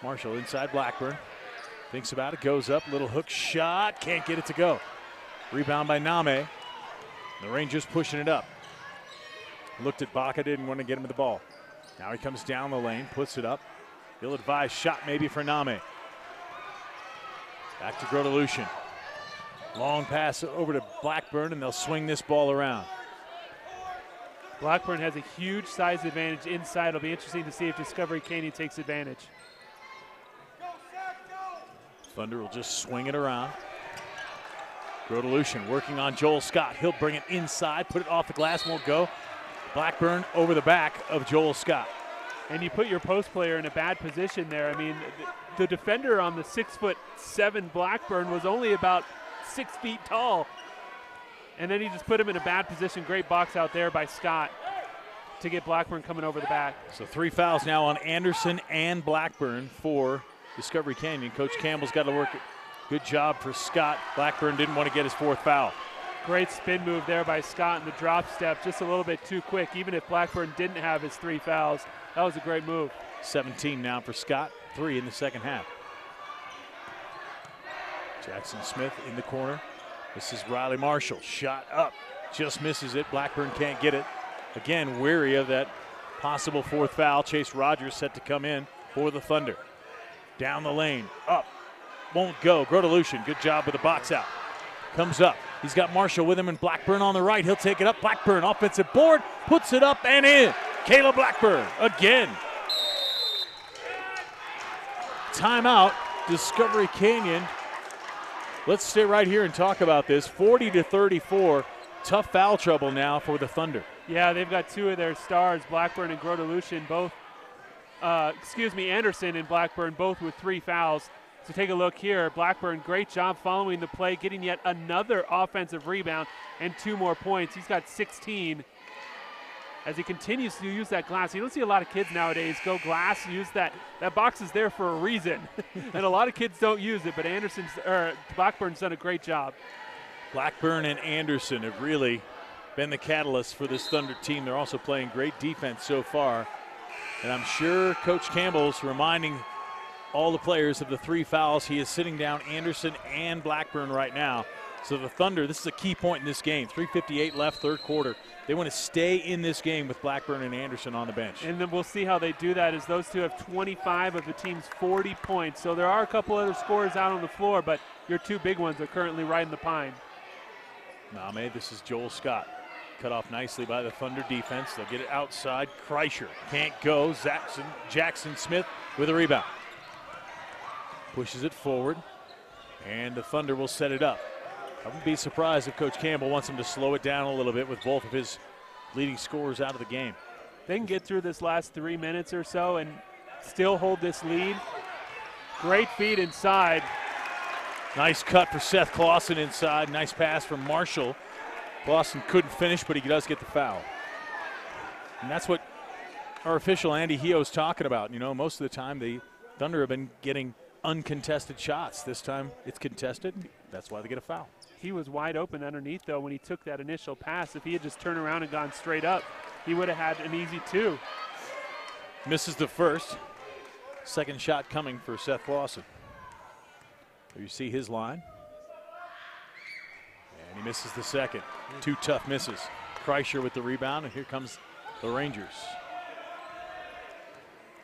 Marshall inside Blackburn. Thinks about it, goes up, little hook shot. Can't get it to go. Rebound by Name. The Rangers pushing it up. Looked at Baca, didn't want to get him the ball. Now he comes down the lane, puts it up. Ill-advised shot maybe for Name. Back to Grotelushin. Long pass over to Blackburn, and they'll swing this ball around. Blackburn has a huge size advantage inside. It'll be interesting to see if Discovery Canyon takes advantage. Thunder will just swing it around. Grotelushin working on Joel Scott. He'll bring it inside, put it off the glass, won't go. Blackburn over the back of Joel Scott. And you put your post player in a bad position there. I mean, the defender on the 6'7" Blackburn was only about 6 feet tall. And then he just put him in a bad position. Great box out there by Scott to get Blackburn coming over the back. So 3 fouls now on Anderson and Blackburn for Discovery Canyon. Coach Campbell's got to work it. Good job for Scott. Blackburn didn't want to get his 4th foul. Great spin move there by Scott in the drop step, just a little bit too quick. Even if Blackburn didn't have his 3 fouls, that was a great move. 17 now for Scott, 3 in the second half. Jackson Smith in the corner. This is Riley Marshall, shot up, just misses it. Blackburn can't get it. Again, weary of that possible 4th foul. Chase Rogers set to come in for the Thunder. Down the lane, up, won't go. Grotelushin, good job with the box out. Comes up, he's got Marshall with him and Blackburn on the right. He'll take it up, Blackburn, offensive board, puts it up and in. Kayla Blackburn, again. Timeout, Discovery Canyon. Let's stay right here and talk about this. 40-34, tough foul trouble now for the Thunder. Yeah, they've got 2 of their stars, Blackburn and Grotelushin, both, Anderson and Blackburn, both with 3 fouls. So take a look here. Blackburn, great job following the play, getting yet another offensive rebound and 2 more points. He's got 16 as he continues to use that glass. You don't see a lot of kids nowadays go glass, use that. That box is there for a reason. And a lot of kids don't use it, but Blackburn's done a great job. Blackburn and Anderson have really been the catalyst for this Thunder team. They're also playing great defense so far. And I'm sure Coach Campbell's reminding all the players of the 3 fouls. He is sitting down Anderson and Blackburn right now. So the Thunder, this is a key point in this game. 3:58 left, third quarter. They want to stay in this game with Blackburn and Anderson on the bench. And then we'll see how they do that, as those two have 25 of the team's 40 points. So there are a couple other scorers out on the floor, but your two big ones are currently riding the pine. Name, this is Joel Scott. Cut off nicely by the Thunder defense. They'll get it outside. Kreischer can't go. Jackson Smith with a rebound. Pushes it forward, and the Thunder will set it up. I wouldn't be surprised if Coach Campbell wants him to slow it down a little bit with both of his leading scorers out of the game. They can get through this last 3 minutes or so and still hold this lead. Great feed inside. Nice cut for Seth Clausen inside. Nice pass from Marshall. Clausen couldn't finish, but he does get the foul. And that's what our official Andy Hio is talking about. You know, most of the time the Thunder have been getting uncontested shots. This time it's contested. That's why they get a foul. He was wide open underneath, though, when he took that initial pass. If he had just turned around and gone straight up, he would have had an easy two. Misses the first. Second shot coming for Seth Clausen. There you see his line. And he misses the second. Two tough misses. Kreischer with the rebound, and here comes the Rangers.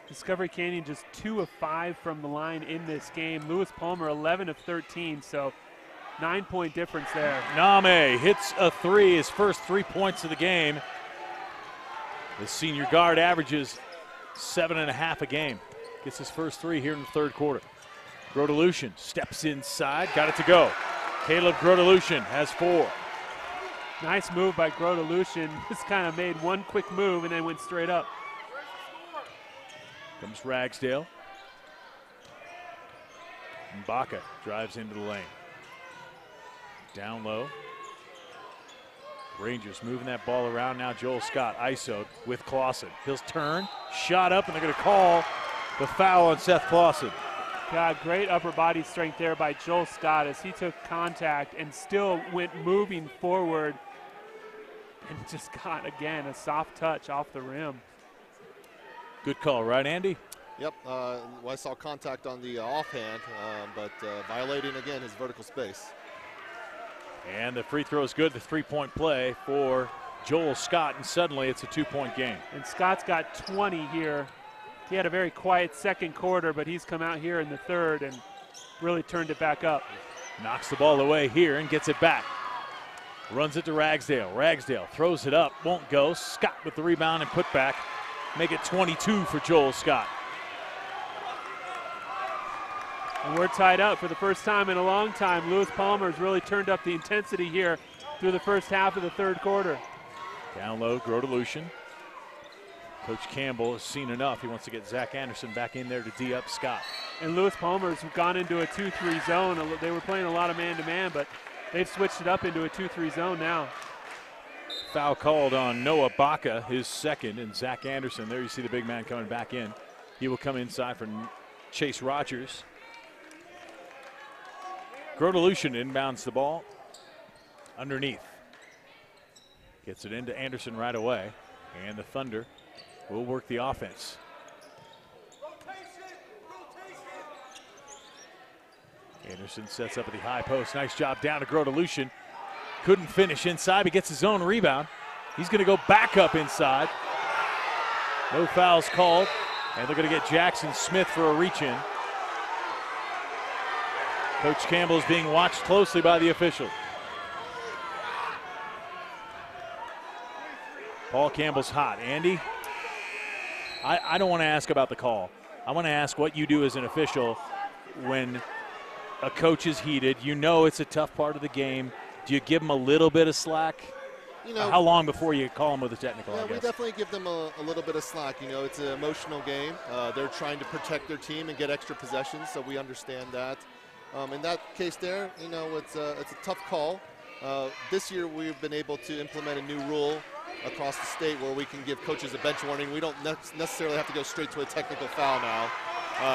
Discovery Canyon just 2 of 5 from the line in this game. Lewis Palmer 11 of 13, so 9-point difference there. Name hits a three, his first 3 points of the game. The senior guard averages 7.5 a game. Gets his first three here in the third quarter. Grodelution steps inside, got it to go. Caleb Grodelution has 4. Nice move by Grodelution. Just kind of made one quick move and then went straight up. Comes Ragsdale. Mbaka drives into the lane. Down low. Rangers moving that ball around now. Joel Scott isoed with Clausen. He'll turn, shot up, and they're going to call the foul on Seth Clausen. God, great upper body strength there by Joel Scott as he took contact and still went moving forward and just got, again, a soft touch off the rim. Good call, right, Andy? Yep, well, I saw contact on the offhand, but violating, again, his vertical space. And the free throw is good, the three-point play for Joel Scott, and suddenly it's a 2-point game. And Scott's got 20 here. He had a very quiet second quarter, but he's come out here in the third and really turned it back up. Knocks the ball away here and gets it back. Runs it to Ragsdale. Ragsdale throws it up, won't go. Scott with the rebound and put back. Make it 22 for Joel Scott. And we're tied up for the first time in a long time. Lewis Palmer's really turned up the intensity here through the first half of the third quarter. Down low, Grodelution. Coach Campbell has seen enough. He wants to get Zach Anderson back in there to D up Scott. And Lewis Palmer's gone into a 2-3 zone. They were playing a lot of man-to-man, but they've switched it up into a 2-3 zone now. Foul called on Noah Baca, his second, and Zach Anderson. There you see the big man coming back in. He will come inside for Chase Rogers. Grodelution inbounds the ball underneath. Gets it into Anderson right away, and the Thunder will work the offense. Anderson sets up at the high post. Nice job down to Grodelution. Couldn't finish inside, but gets his own rebound. He's going to go back up inside. No fouls called, and they're going to get Jackson Smith for a reach-in. Coach Campbell is being watched closely by the official. Paul Campbell's hot. Andy, I don't want to ask about the call. I want to ask what you do as an official when a coach is heated. You know it's a tough part of the game. Do you give them a little bit of slack? You know, how long before you call them with a technical? Yeah, I guess? we definitely give them a little bit of slack. You know, it's an emotional game. They're trying to protect their team and get extra possessions, so we understand that. In that case there, you know, it's a tough call. This year we've been able to implement a new rule across the state where we can give coaches a bench warning. We don't necessarily have to go straight to a technical foul now,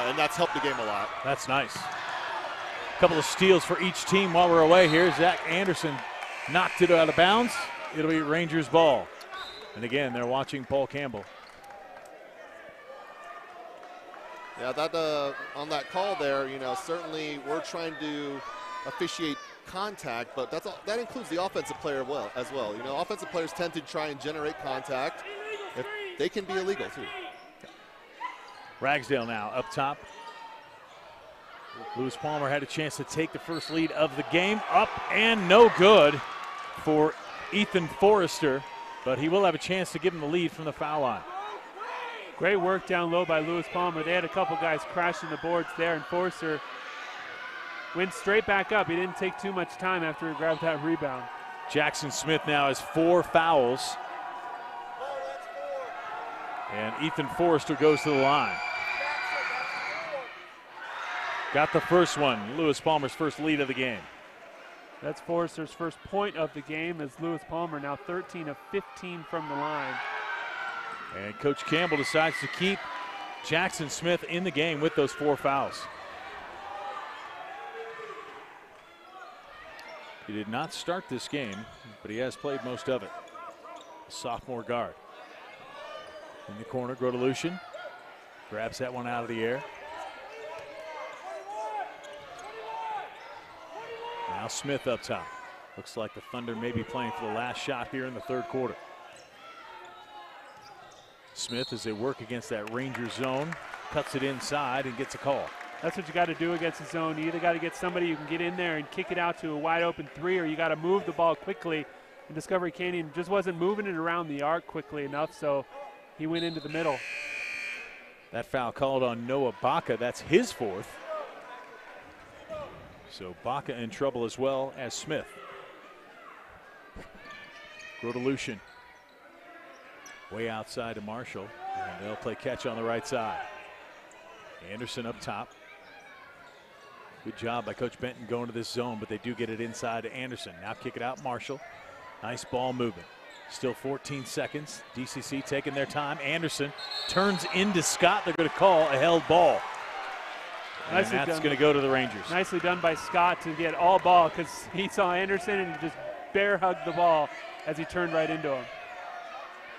and that's helped the game a lot. That's nice. A couple of steals for each team while we're away here. Zach Anderson knocked it out of bounds. It'll be Rangers ball. And again, they're watching Paul Campbell. Yeah, that on that call there, you know, certainly we're trying to officiate contact, but that includes the offensive player as well. You know, offensive players tend to try and generate contact. If they can be illegal too. Ragsdale now up top. Lewis Palmer had a chance to take the first lead of the game. Up and no good for Ethan Forrester, but he will have a chance to give him the lead from the foul line. Great work down low by Lewis Palmer. They had a couple guys crashing the boards there, and Forrester went straight back up. He didn't take too much time after he grabbed that rebound. Jackson Smith now has 4 fouls. And Ethan Forrester goes to the line. Got the first one, Lewis Palmer's first lead of the game. That's Forrester's first point of the game, as Lewis Palmer now 13 of 15 from the line. And Coach Campbell decides to keep Jackson Smith in the game with those 4 fouls. He did not start this game, but he has played most of it. Sophomore guard. In the corner, Grodelucian grabs that one out of the air. Now Smith up top. Looks like the Thunder may be playing for the last shot here in the third quarter. Smith, as they work against that Ranger zone, cuts it inside and gets a call. That's what you got to do against the zone. You either got to get somebody who can get in there and kick it out to a wide open 3, or you got to move the ball quickly. And Discovery Canyon just wasn't moving it around the arc quickly enough, so he went into the middle. That foul called on Noah Baca. That's his 4th. So Baca in trouble as well as Smith. Grodelucian way outside to Marshall, and they'll play catch on the right side. Anderson up top. Good job by Coach Benton going to this zone, but they do get it inside to Anderson. Now kick it out, Marshall. Nice ball movement. Still 14 seconds. DCC taking their time. Anderson turns into Scott. They're going to call a held ball. And that's going to go to the Rangers. Nicely done by Scott to get all ball, because he saw Anderson and he just bear hugged the ball as he turned right into him.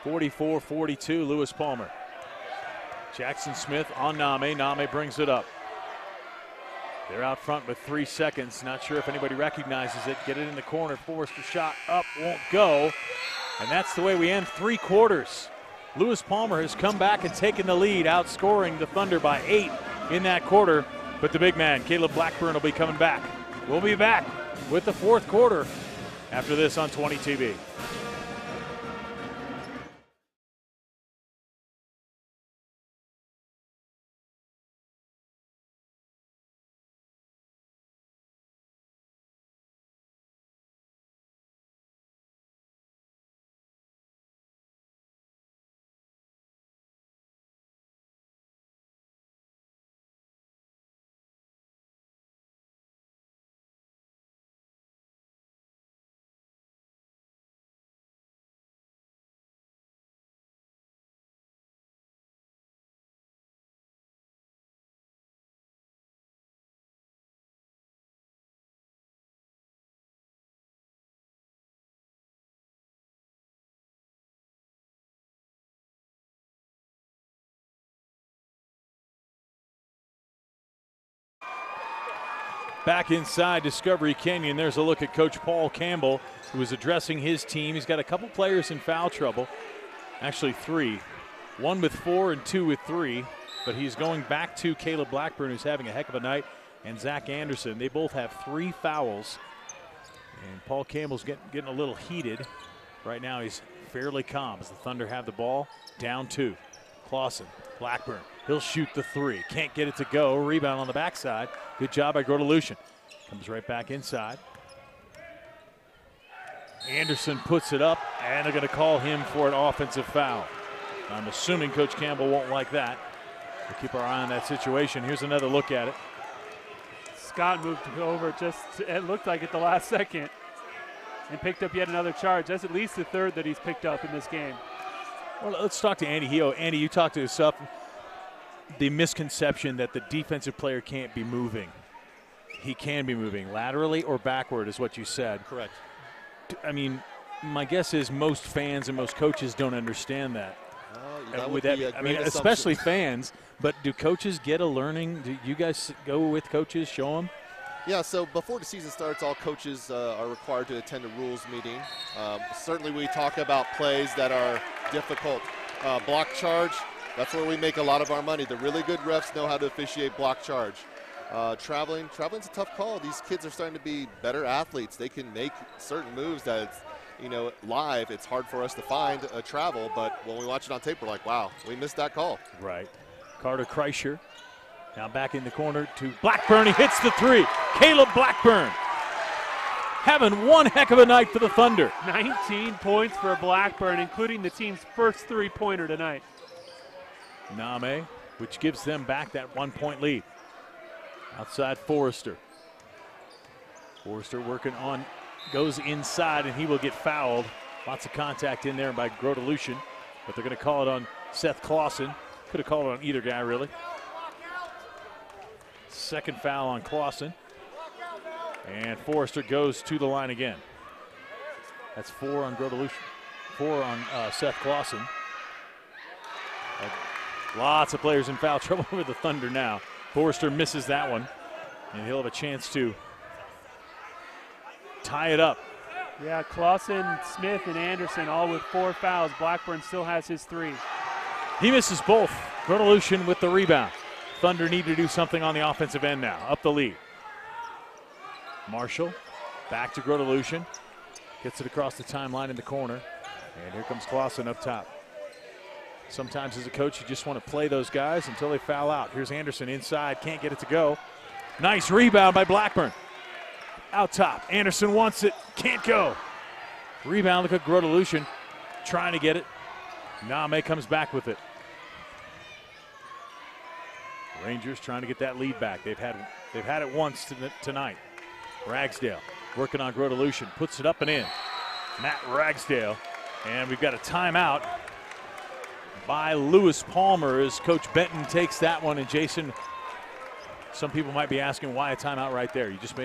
44-42, Lewis Palmer. Jackson Smith on Name. Name brings it up. They're out front with 3 seconds. Not sure if anybody recognizes it. Get it in the corner. Forrester shot up, won't go. And that's the way we end 3 quarters. Lewis Palmer has come back and taken the lead, outscoring the Thunder by 8 in that quarter. But the big man, Kayla Blackburn, will be coming back. We'll be back with the 4th quarter after this on 20 TV. Back inside Discovery Canyon, there's a look at Coach Paul Campbell, who is addressing his team. He's got a couple players in foul trouble, actually 3. 1 with 4 and 2 with 3, but he's going back to Kayla Blackburn, who's having a heck of a night, and Zach Anderson. They both have 3 fouls, and Paul Campbell's getting a little heated. Right now he's fairly calm as the Thunder have the ball, down 2. Clausen, Blackburn, he'll shoot the 3. Can't get it to go. Rebound on the backside. Good job by Grodelucian. Comes right back inside. Anderson puts it up, and they're going to call him for an offensive foul. I'm assuming Coach Campbell won't like that. We'll keep our eye on that situation. Here's another look at it. Scott moved over it looked like at the last second, and picked up yet another charge. That's at least the 3rd that he's picked up in this game. Well, let's talk to Andy Heo. Andy, you talked to us up. The misconception that the defensive player can't be moving. He can be moving laterally or backward is what you said. Correct. I mean, my guess is most fans and most coaches don't understand that. Especially fans, but do coaches get a learning? Do you guys go with coaches, show them? Yeah, so before the season starts, all coaches are required to attend a rules meeting. Certainly we talk about plays that are difficult. Block charge, that's where we make a lot of our money. The really good refs know how to officiate block charge. Traveling's a tough call. These kids are starting to be better athletes. They can make certain moves that it's, live, it's hard for us to find a travel, but when we watch it on tape, we're like, wow, we missed that call. Right. Carter Kreischer now back in the corner to Blackburn. He hits the three. Kayla Blackburn having one heck of a night for the Thunder. 19 points for Blackburn, including the team's first three-pointer tonight. Name, which gives them back that 1 point lead. Outside Forrester. Forrester working on, goes inside, and he will get fouled. Lots of contact in there by Grodelution, but they're going to call it on Seth Clausen. Could have called it on either guy, really. Second foul on Clausen. And Forrester goes to the line again. That's 4 on Grodelution, 4 on Seth Clausen. Lots of players in foul trouble with the Thunder now. Forrester misses that one, and he'll have a chance to tie it up. Yeah, Clausen, Smith, and Anderson all with 4 fouls. Blackburn still has his 3. He misses both. Grodelution with the rebound. Thunder need to do something on the offensive end now. Up the lead. Marshall back to Grodelution. Gets it across the timeline in the corner. And here comes Clausen up top. Sometimes as a coach, you just want to play those guys until they foul out. Here's Anderson inside. Can't get it to go. Nice rebound by Blackburn. Out top. Anderson wants it. Can't go. Rebound. Look at Grodelution trying to get it. Name comes back with it. Rangers trying to get that lead back. They've had it once tonight. Ragsdale working on Grodelution, puts it up and in. Matt Ragsdale, and we've got a timeout by Lewis Palmer as Coach Benton takes that one. And Jason, some people might be asking why a timeout right there. You just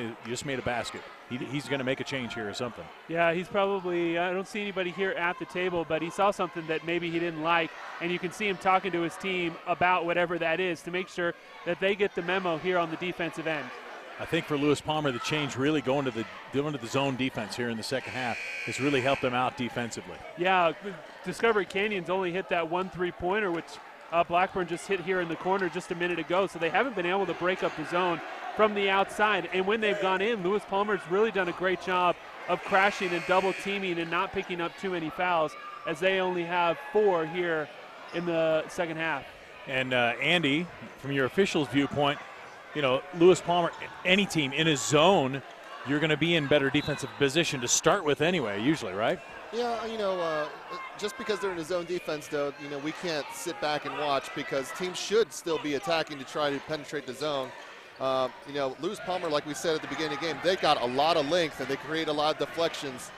made a basket. He's going to make a change here or something. Yeah, he's probably, I don't see anybody here at the table, but he saw something that maybe he didn't like, and you can see him talking to his team about whatever that is to make sure that they get the memo here on the defensive end. I think for Lewis Palmer, the change really going to the zone defense here in the second half has really helped them out defensively. Yeah, Discovery Canyon's only hit that 1 3-pointer, which Blackburn just hit here in the corner just a minute ago, so they haven't been able to break up the zone from the outside. And when they've gone in, Lewis Palmer's really done a great job of crashing and double teaming and not picking up too many fouls, as they only have 4 here in the second half. And Andy, from your official's viewpoint, Lewis Palmer, any team in his zone, you're going to be in better defensive position to start with anyway, usually, right? Yeah, just because they're in a zone defense, though, we can't sit back and watch because teams should still be attacking to try to penetrate the zone. Lewis Palmer, like we said at the beginning of the game, they got a lot of length and they create a lot of deflections.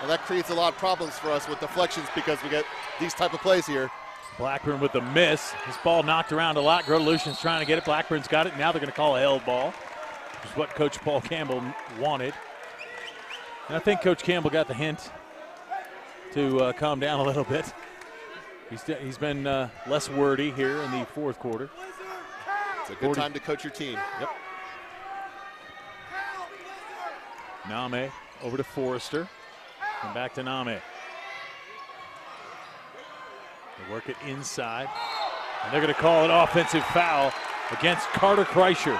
And that creates a lot of problems for us with deflections because we get these type of plays here. Blackburn with the miss. His ball knocked around a lot. Grodelution's trying to get it. Blackburn's got it. Now they're going to call a held ball, which is what Coach Paul Campbell wanted. And I think Coach Campbell got the hint to calm down a little bit. He's been less wordy here in the fourth quarter. It's a good time to coach your team. Yep. Name over to Forrester. And back to Name. They work it inside. And they're going to call an offensive foul against Carter Kreischer.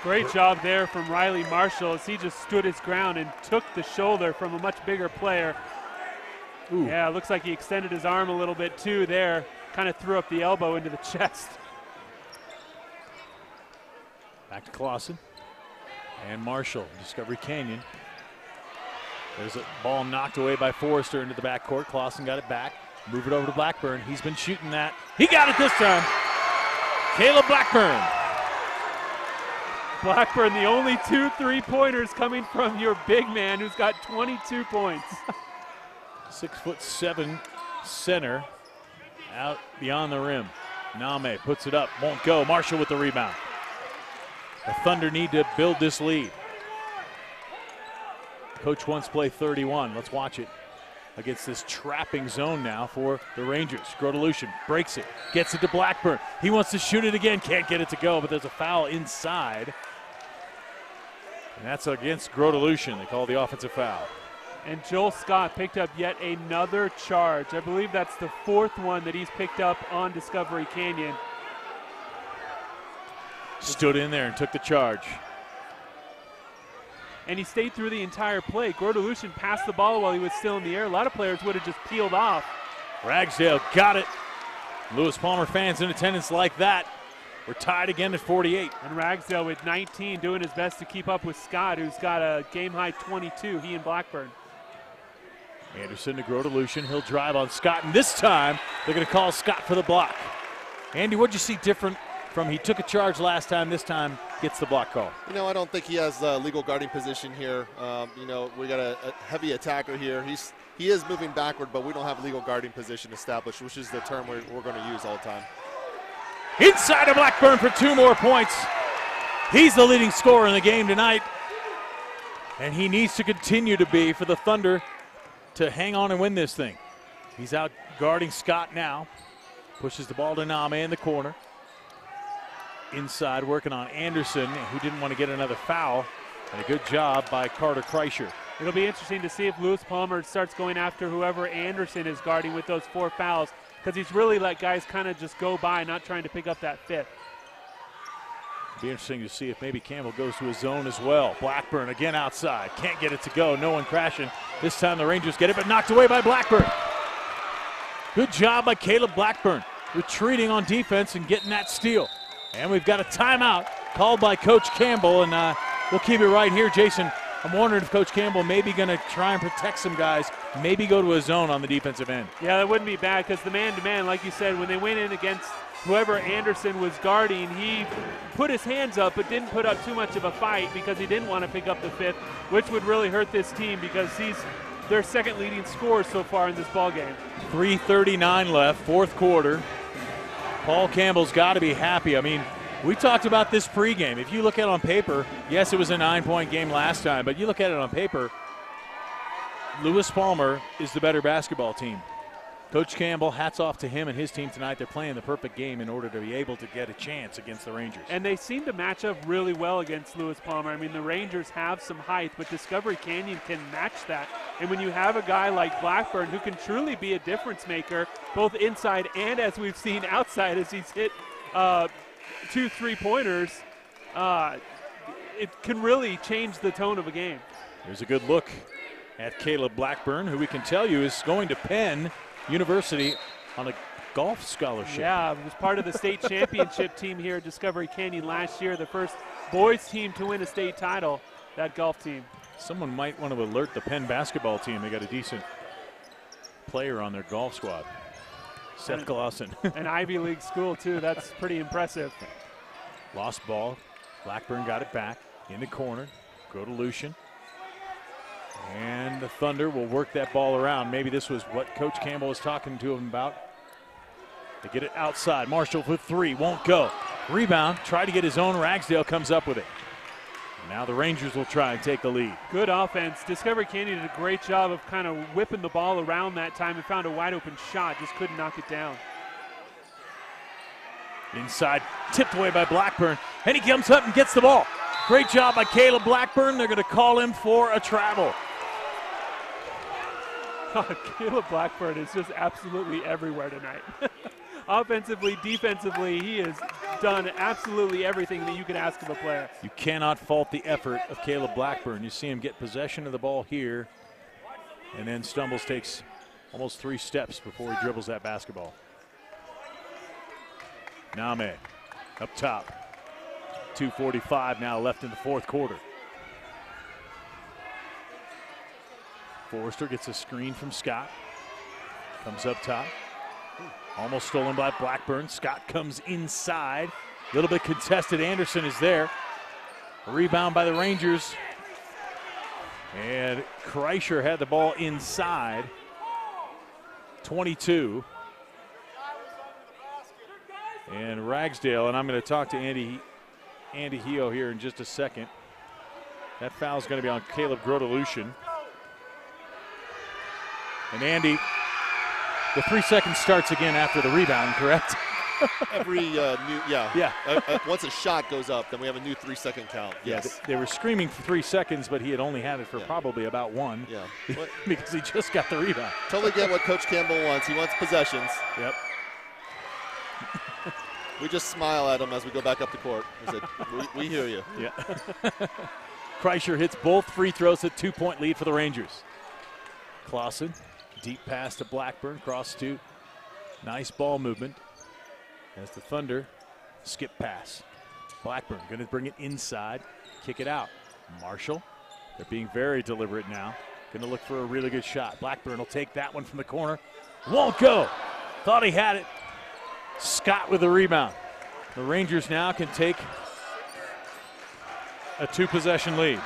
Great job there from Riley Marshall as he just stood his ground and took the shoulder from a much bigger player. Ooh. Yeah, looks like he extended his arm a little bit too there. Kind of threw up the elbow into the chest. Back to Clausen and Marshall, Discovery Canyon. There's a ball knocked away by Forrester into the backcourt. Clausen got it back. Move it over to Blackburn. He's been shooting that. He got it this time. Kayla Blackburn. Blackburn, the only 2 3-pointers coming from your big man who's got 22 points. 6'7" center out beyond the rim. Name puts it up, won't go. Marshall with the rebound. The Thunder need to build this lead. Coach wants play 31. Let's watch it. against this trapping zone now for the Rangers. Grodelution breaks it, gets it to Blackburn. He wants to shoot it again, can't get it to go, but there's a foul inside. And that's against Grodelution. They call the offensive foul. And Joel Scott picked up yet another charge. I believe that's the 4th one that he's picked up on Discovery Canyon. Stood in there and took the charge. And he stayed through the entire play. Grodelution passed the ball while he was still in the air. A lot of players would have just peeled off. Ragsdale got it. Lewis Palmer fans in attendance like that. We're tied again at 48. And Ragsdale with 19 doing his best to keep up with Scott, who's got a game-high 22, he and Blackburn. Anderson to Grodelution. He'll drive on Scott, and this time they're going to call Scott for the block. Andy, what'd you see different from he took a charge last time, this time gets the block call? You know, I don't think he has a legal guarding position here. You know, we got a heavy attacker here. He is moving backward, but we don't have legal guarding position established, which is the term we're going to use all the time. Inside of Blackburn for 2 more points. He's the leading scorer in the game tonight, and he needs to continue to be for the Thunder to hang on and win this thing. He's out guarding Scott now. Pushes the ball to Name in the corner. Inside working on Anderson, who didn't want to get another foul. And a good job by Carter Kreischer. It'll be interesting to see if Lewis Palmer starts going after whoever Anderson is guarding with those 4 fouls, because he's really let guys kind of just go by, not trying to pick up that 5th. Be interesting to see if maybe Campbell goes to his zone as well. Blackburn again outside. Can't get it to go. No one crashing. This time the Rangers get it, but knocked away by Blackburn. Good job by Kayla Blackburn, retreating on defense and getting that steal. And we've got a timeout called by Coach Campbell, and we'll keep it right here. Jason, I'm wondering if Coach Campbell may be going to try and protect some guys, maybe go to a zone on the defensive end. Yeah, that wouldn't be bad, because the man-to-man, like you said, when they went in against whoever Anderson was guarding, he put his hands up but didn't put up too much of a fight because he didn't want to pick up the 5th, which would really hurt this team because he's their 2nd leading scorer so far in this ball game. 3:39 left, 4th quarter. Paul Campbell's got to be happy. I mean, we talked about this pregame. If you look at it on paper, yes, it was a 9-point game last time, but you look at it on paper, Lewis Palmer is the better basketball team. Coach Campbell, hats off to him and his team tonight. They're playing the perfect game in order to be able to get a chance against the Rangers. And they seem to match up really well against Lewis Palmer. I mean, the Rangers have some height, but Discovery Canyon can match that. And when you have a guy like Blackburn who can truly be a difference maker, both inside and, as we've seen, outside as he's hit 2 3-pointers, it can really change the tone of a game. Here's a good look at Kayla Blackburn, who we can tell you is going to Penn University on a golf scholarship. Yeah, it was part of the state championship team here at Discovery Canyon last year, the first boys team to win a state title, that golf team. Someone might want to alert the Penn basketball team. They got a decent player on their golf squad. Seth Glosson. An Ivy League school, too. That's pretty impressive. Lost ball. Blackburn got it back in the corner. Grodelution. And the Thunder will work that ball around. Maybe this was what Coach Campbell was talking to him about. They get it outside. Marshall for 3, won't go. Rebound, try to get his own. Ragsdale comes up with it. Now the Rangers will try and take the lead. Good offense. Discovery Canyon did a great job of kind of whipping the ball around that time and found a wide open shot, just couldn't knock it down. Inside, tipped away by Blackburn, and he comes up and gets the ball. Great job by Kayla Blackburn. They're going to call him for a travel. Kayla Blackburn is just absolutely everywhere tonight. Offensively, defensively, he has done absolutely everything that you can ask of a player. You cannot fault the effort of Kayla Blackburn. You see him get possession of the ball here, and then stumbles, takes almost 3 steps before he dribbles that basketball. Name up top. 2:45 now left in the 4th quarter. Forrester gets a screen from Scott. Comes up top. Almost stolen by Blackburn. Scott comes inside. A little bit contested. Anderson is there. A rebound by the Rangers. And Kreischer had the ball inside. 22. And Ragsdale, and I'm going to talk to Andy Hio here in just a second. That foul is going to be on Caleb Grodelution. And Andy, the 3 seconds starts again after the rebound, correct? Every Yeah. Once a shot goes up, then we have a new 3-second count. Yes. They were screaming for 3 seconds, but he had only had it for probably about 1. Yeah. Because he just got the rebound. Totally get what Coach Campbell wants. He wants possessions. Yep. We just smile at him as we go back up the court. We said, we hear you. Yeah. Kreischer hits both free throws, a 2-point lead for the Rangers. Clausen, deep pass to Blackburn, cross to. Nice ball movement. As the Thunder skip pass. Blackburn going to bring it inside, kick it out. Marshall, they're being very deliberate now. Going to look for a really good shot. Blackburn will take that one from the corner. Won't go. Thought he had it. Scott with the rebound. The Rangers now can take a 2-possession lead.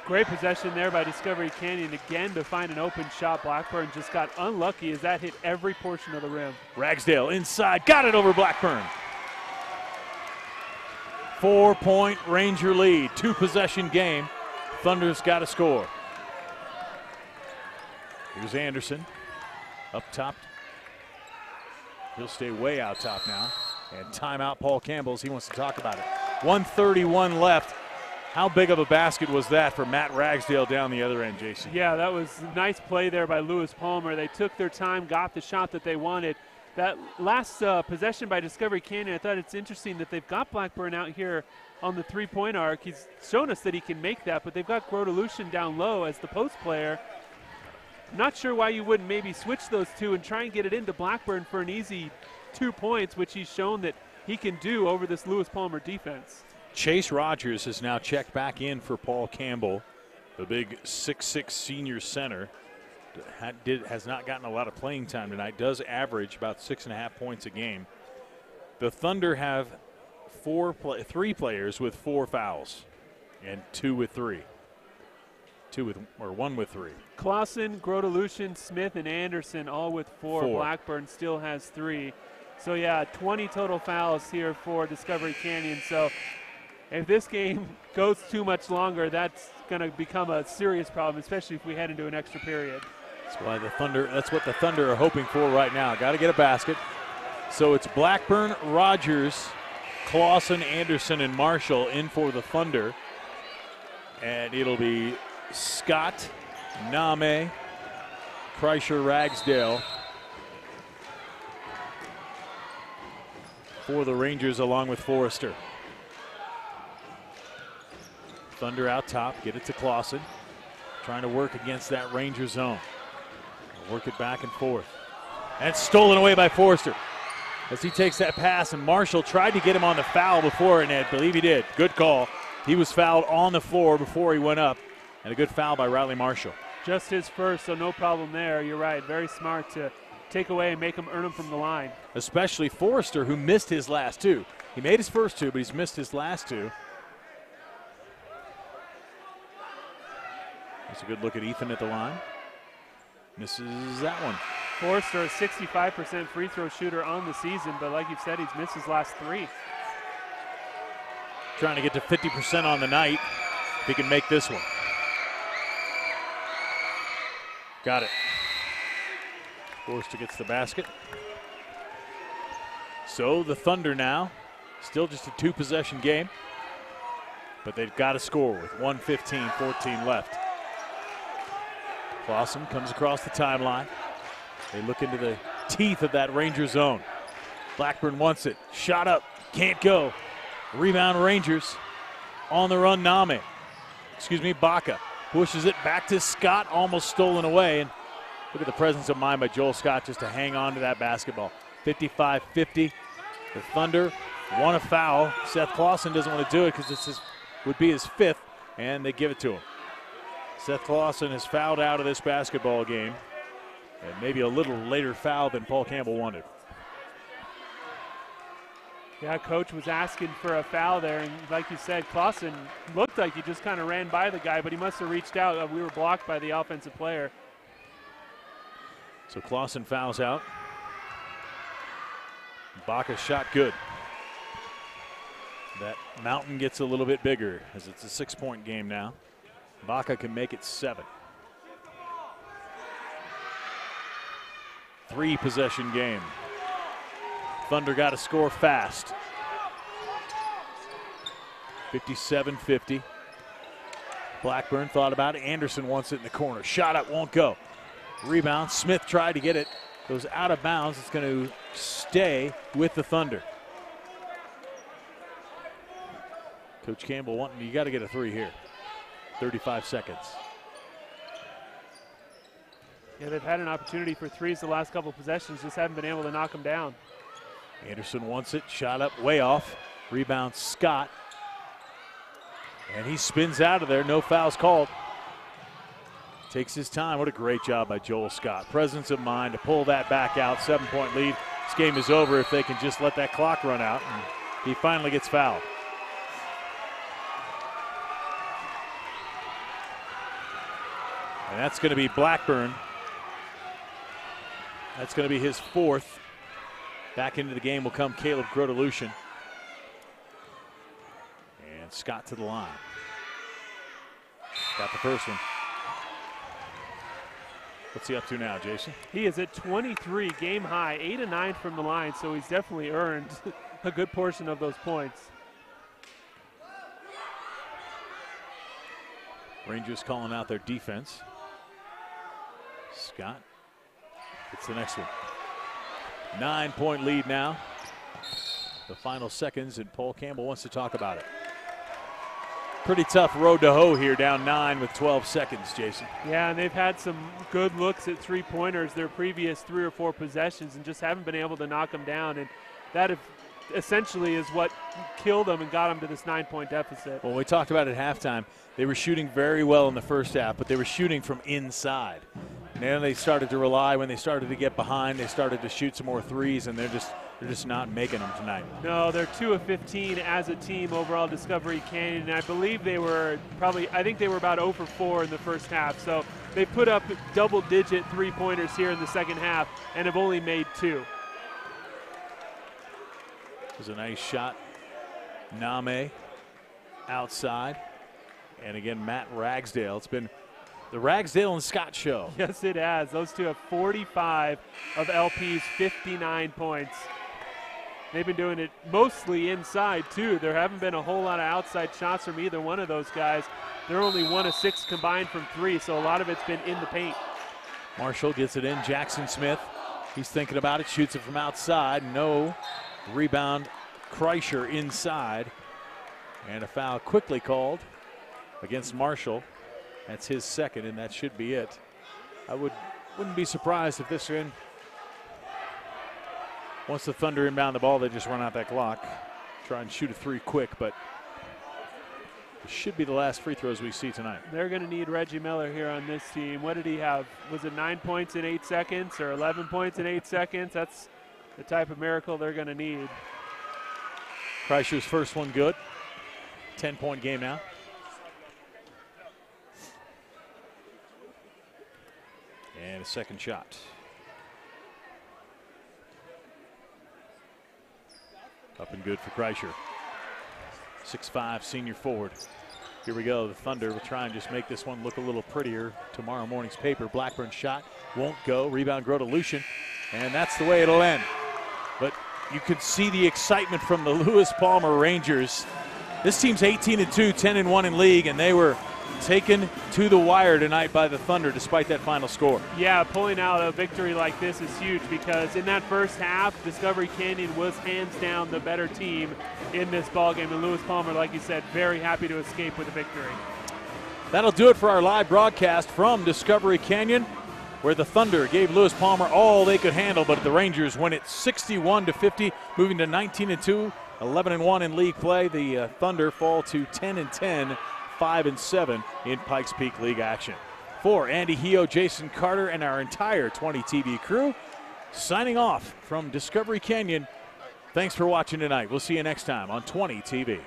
Great possession there by Discovery Canyon again to find an open shot. Blackburn just got unlucky as that hit every portion of the rim. Ragsdale inside, got it over Blackburn. 4-point Ranger lead, 2-possession game. Thunder's got to score. Here's Anderson, up top. He'll stay way out top now. And timeout Paul Campbell's, he wants to talk about it. 1:31 left. How big of a basket was that for Matt Ragsdale down the other end, Jason? Yeah, that was a nice play there by Lewis Palmer. They took their time, got the shot that they wanted. That last possession by Discovery Canyon, I thought it's interesting that they've got Blackburn out here on the three-point arc. He's shown us that he can make that, but they've got Grodelution down low as the post player. Not sure why you wouldn't maybe switch those two and try and get it into Blackburn for an easy 2 points, which he's shown that he can do over this Lewis Palmer defense. Chase Rogers has now checked back in for Paul Campbell, the big 6'6" senior center. Has not gotten a lot of playing time tonight, does average about 6.5 points a game. The Thunder have three players with 4 fouls and 2 with 3. 1 with 3. Clausen, Grodelution, Smith, and Anderson all with 4. Blackburn still has 3. So, yeah, 20 total fouls here for Discovery Canyon. So, if this game goes too much longer, that's going to become a serious problem, especially if we head into an extra period. That's what the Thunder are hoping for right now. Got to get a basket. So it's Blackburn, Rogers, Clausen, Anderson, and Marshall in for the Thunder. And it'll be Scott, Name, Kreischer, Ragsdale for the Rangers along with Forrester. Thunder out top, get it to Clausen. Trying to work against that Ranger zone. Work it back and forth. And it's stolen away by Forrester as he takes that pass, and Marshall tried to get him on the foul before, and I believe he did. Good call. He was fouled on the floor before he went up, and a good foul by Riley Marshall. Just his first, so no problem there. You're right. Very smart to take away and make him earn them from the line. Especially Forrester, who missed his last 2. He made his first 2, but he's missed his last 2. That's a good look at Ethan at the line. Misses that one. Forrester, a 65% free throw shooter on the season, but like you've said, he's missed his last 3. Trying to get to 50% on the night if he can make this one. Got it. Forrester gets the basket. So the Thunder now, still just a 2-possession game, but they've got to score with 1:15-14 left. Clausen comes across the timeline. They look into the teeth of that Ranger zone. Blackburn wants it. Shot up. Can't go. Rebound Rangers. On the run, Baca pushes it back to Scott. Almost stolen away. And look at the presence of mind by Joel Scott just to hang on to that basketball. 55-50. The Thunder want a foul. Seth Clausen doesn't want to do it because this would be his 5th, and they give it to him. Seth Clausen is fouled out of this basketball game, and maybe a little later foul than Paul Campbell wanted. Yeah, coach was asking for a foul there, and like you said, Clausen looked like he just kind of ran by the guy, but he must have reached out. We were blocked by the offensive player. So Clausen fouls out. Baca's shot good. That mountain gets a little bit bigger as it's a 6-point game now. Baca can make it 7. 3-possession game. Thunder got to score fast. 57-50. Blackburn thought about it. Anderson wants it in the corner. Shot up, won't go. Rebound. Smith tried to get it. Goes out of bounds. It's going to stay with the Thunder. Coach Campbell wanting, you got to get a 3 here. 35 seconds. Yeah, they've had an opportunity for threes the last couple of possessions, just haven't been able to knock them down. Anderson wants it. Shot up, way off. Rebound, Scott. And he spins out of there. No fouls called. Takes his time. What a great job by Joel Scott. Presence of mind to pull that back out. 7-point lead. This game is over if they can just let that clock run out. And he finally gets fouled. And that's going to be Blackburn. That's going to be his 4th. Back into the game will come Caleb Grotelushin. And Scott to the line. Got the first one. What's he up to now, Jason? He is at 23, game high, 8 of 9 from the line, so he's definitely earned a good portion of those points. Rangers calling out their defense. Scott gets the next one. 9-point lead now. The final seconds, and Paul Campbell wants to talk about it. Pretty tough road to hoe here, down 9 with 12 seconds, Jason. Yeah, and they've had some good looks at three-pointers their previous 3 or 4 possessions and just haven't been able to knock them down. And that essentially is what killed them and got them to this 9-point deficit. Well, we talked about it at halftime. They were shooting very well in the first half, but they were shooting from inside. And then they started to rely, when they started to get behind, they started to shoot some more threes, and they're just not making them tonight. No, they're 2 of 15 as a team overall, Discovery Canyon. And I believe they were I think they were about 0 for 4 in the first half. So they put up double-digit three-pointers here in the second half and have only made 2. It was a nice shot. Name outside. And again, Matt Ragsdale. It's been the Ragsdale and Scott show. Yes, it has. Those two have 45 of LP's 59 points. They've been doing it mostly inside, too. There haven't been a whole lot of outside shots from either one of those guys. They're only 1 of 6 combined from 3, so a lot of it's been in the paint. Marshall gets it in. Jackson Smith, he's thinking about it, shoots it from outside. No. Rebound, Kreischer inside. And a foul quickly called against Marshall. That's his second, and that should be it. I wouldn't be surprised if this in. Once the Thunder inbound the ball, they just run out that clock. Try and shoot a 3 quick, but it should be the last free throws we see tonight. They're going to need Reggie Miller here on this team. What did he have? Was it 9 points in 8 seconds or 11 points in 8 seconds? That's the type of miracle they're going to need. Kreischer's first one good. 10-point game now. And a second shot. Up and good for Kreischer. 6'5", senior forward. Here we go. The Thunder will try and just make this one look a little prettier. Tomorrow morning's paper. Blackburn shot won't go. Rebound Grotelushin. And that's the way it'll end. But you could see the excitement from the Lewis Palmer Rangers. This team's 18-2, 10-1 in league, and they were taken to the wire tonight by the Thunder despite that final score. Yeah, pulling out a victory like this is huge because in that first half, Discovery Canyon was hands down the better team in this ballgame. And Lewis Palmer, like you said, very happy to escape with a victory. That'll do it for our live broadcast from Discovery Canyon, where the Thunder gave Lewis Palmer all they could handle, but the Rangers win it 61-50, moving to 19-2, 11-1 in league play. The Thunder fall to 10-10. 5-7 in Pikes Peak League action. For Andy Hio, Jason Carter, and our entire 20 TV crew, signing off from Discovery Canyon. Thanks for watching tonight. We'll see you next time on 20 TV.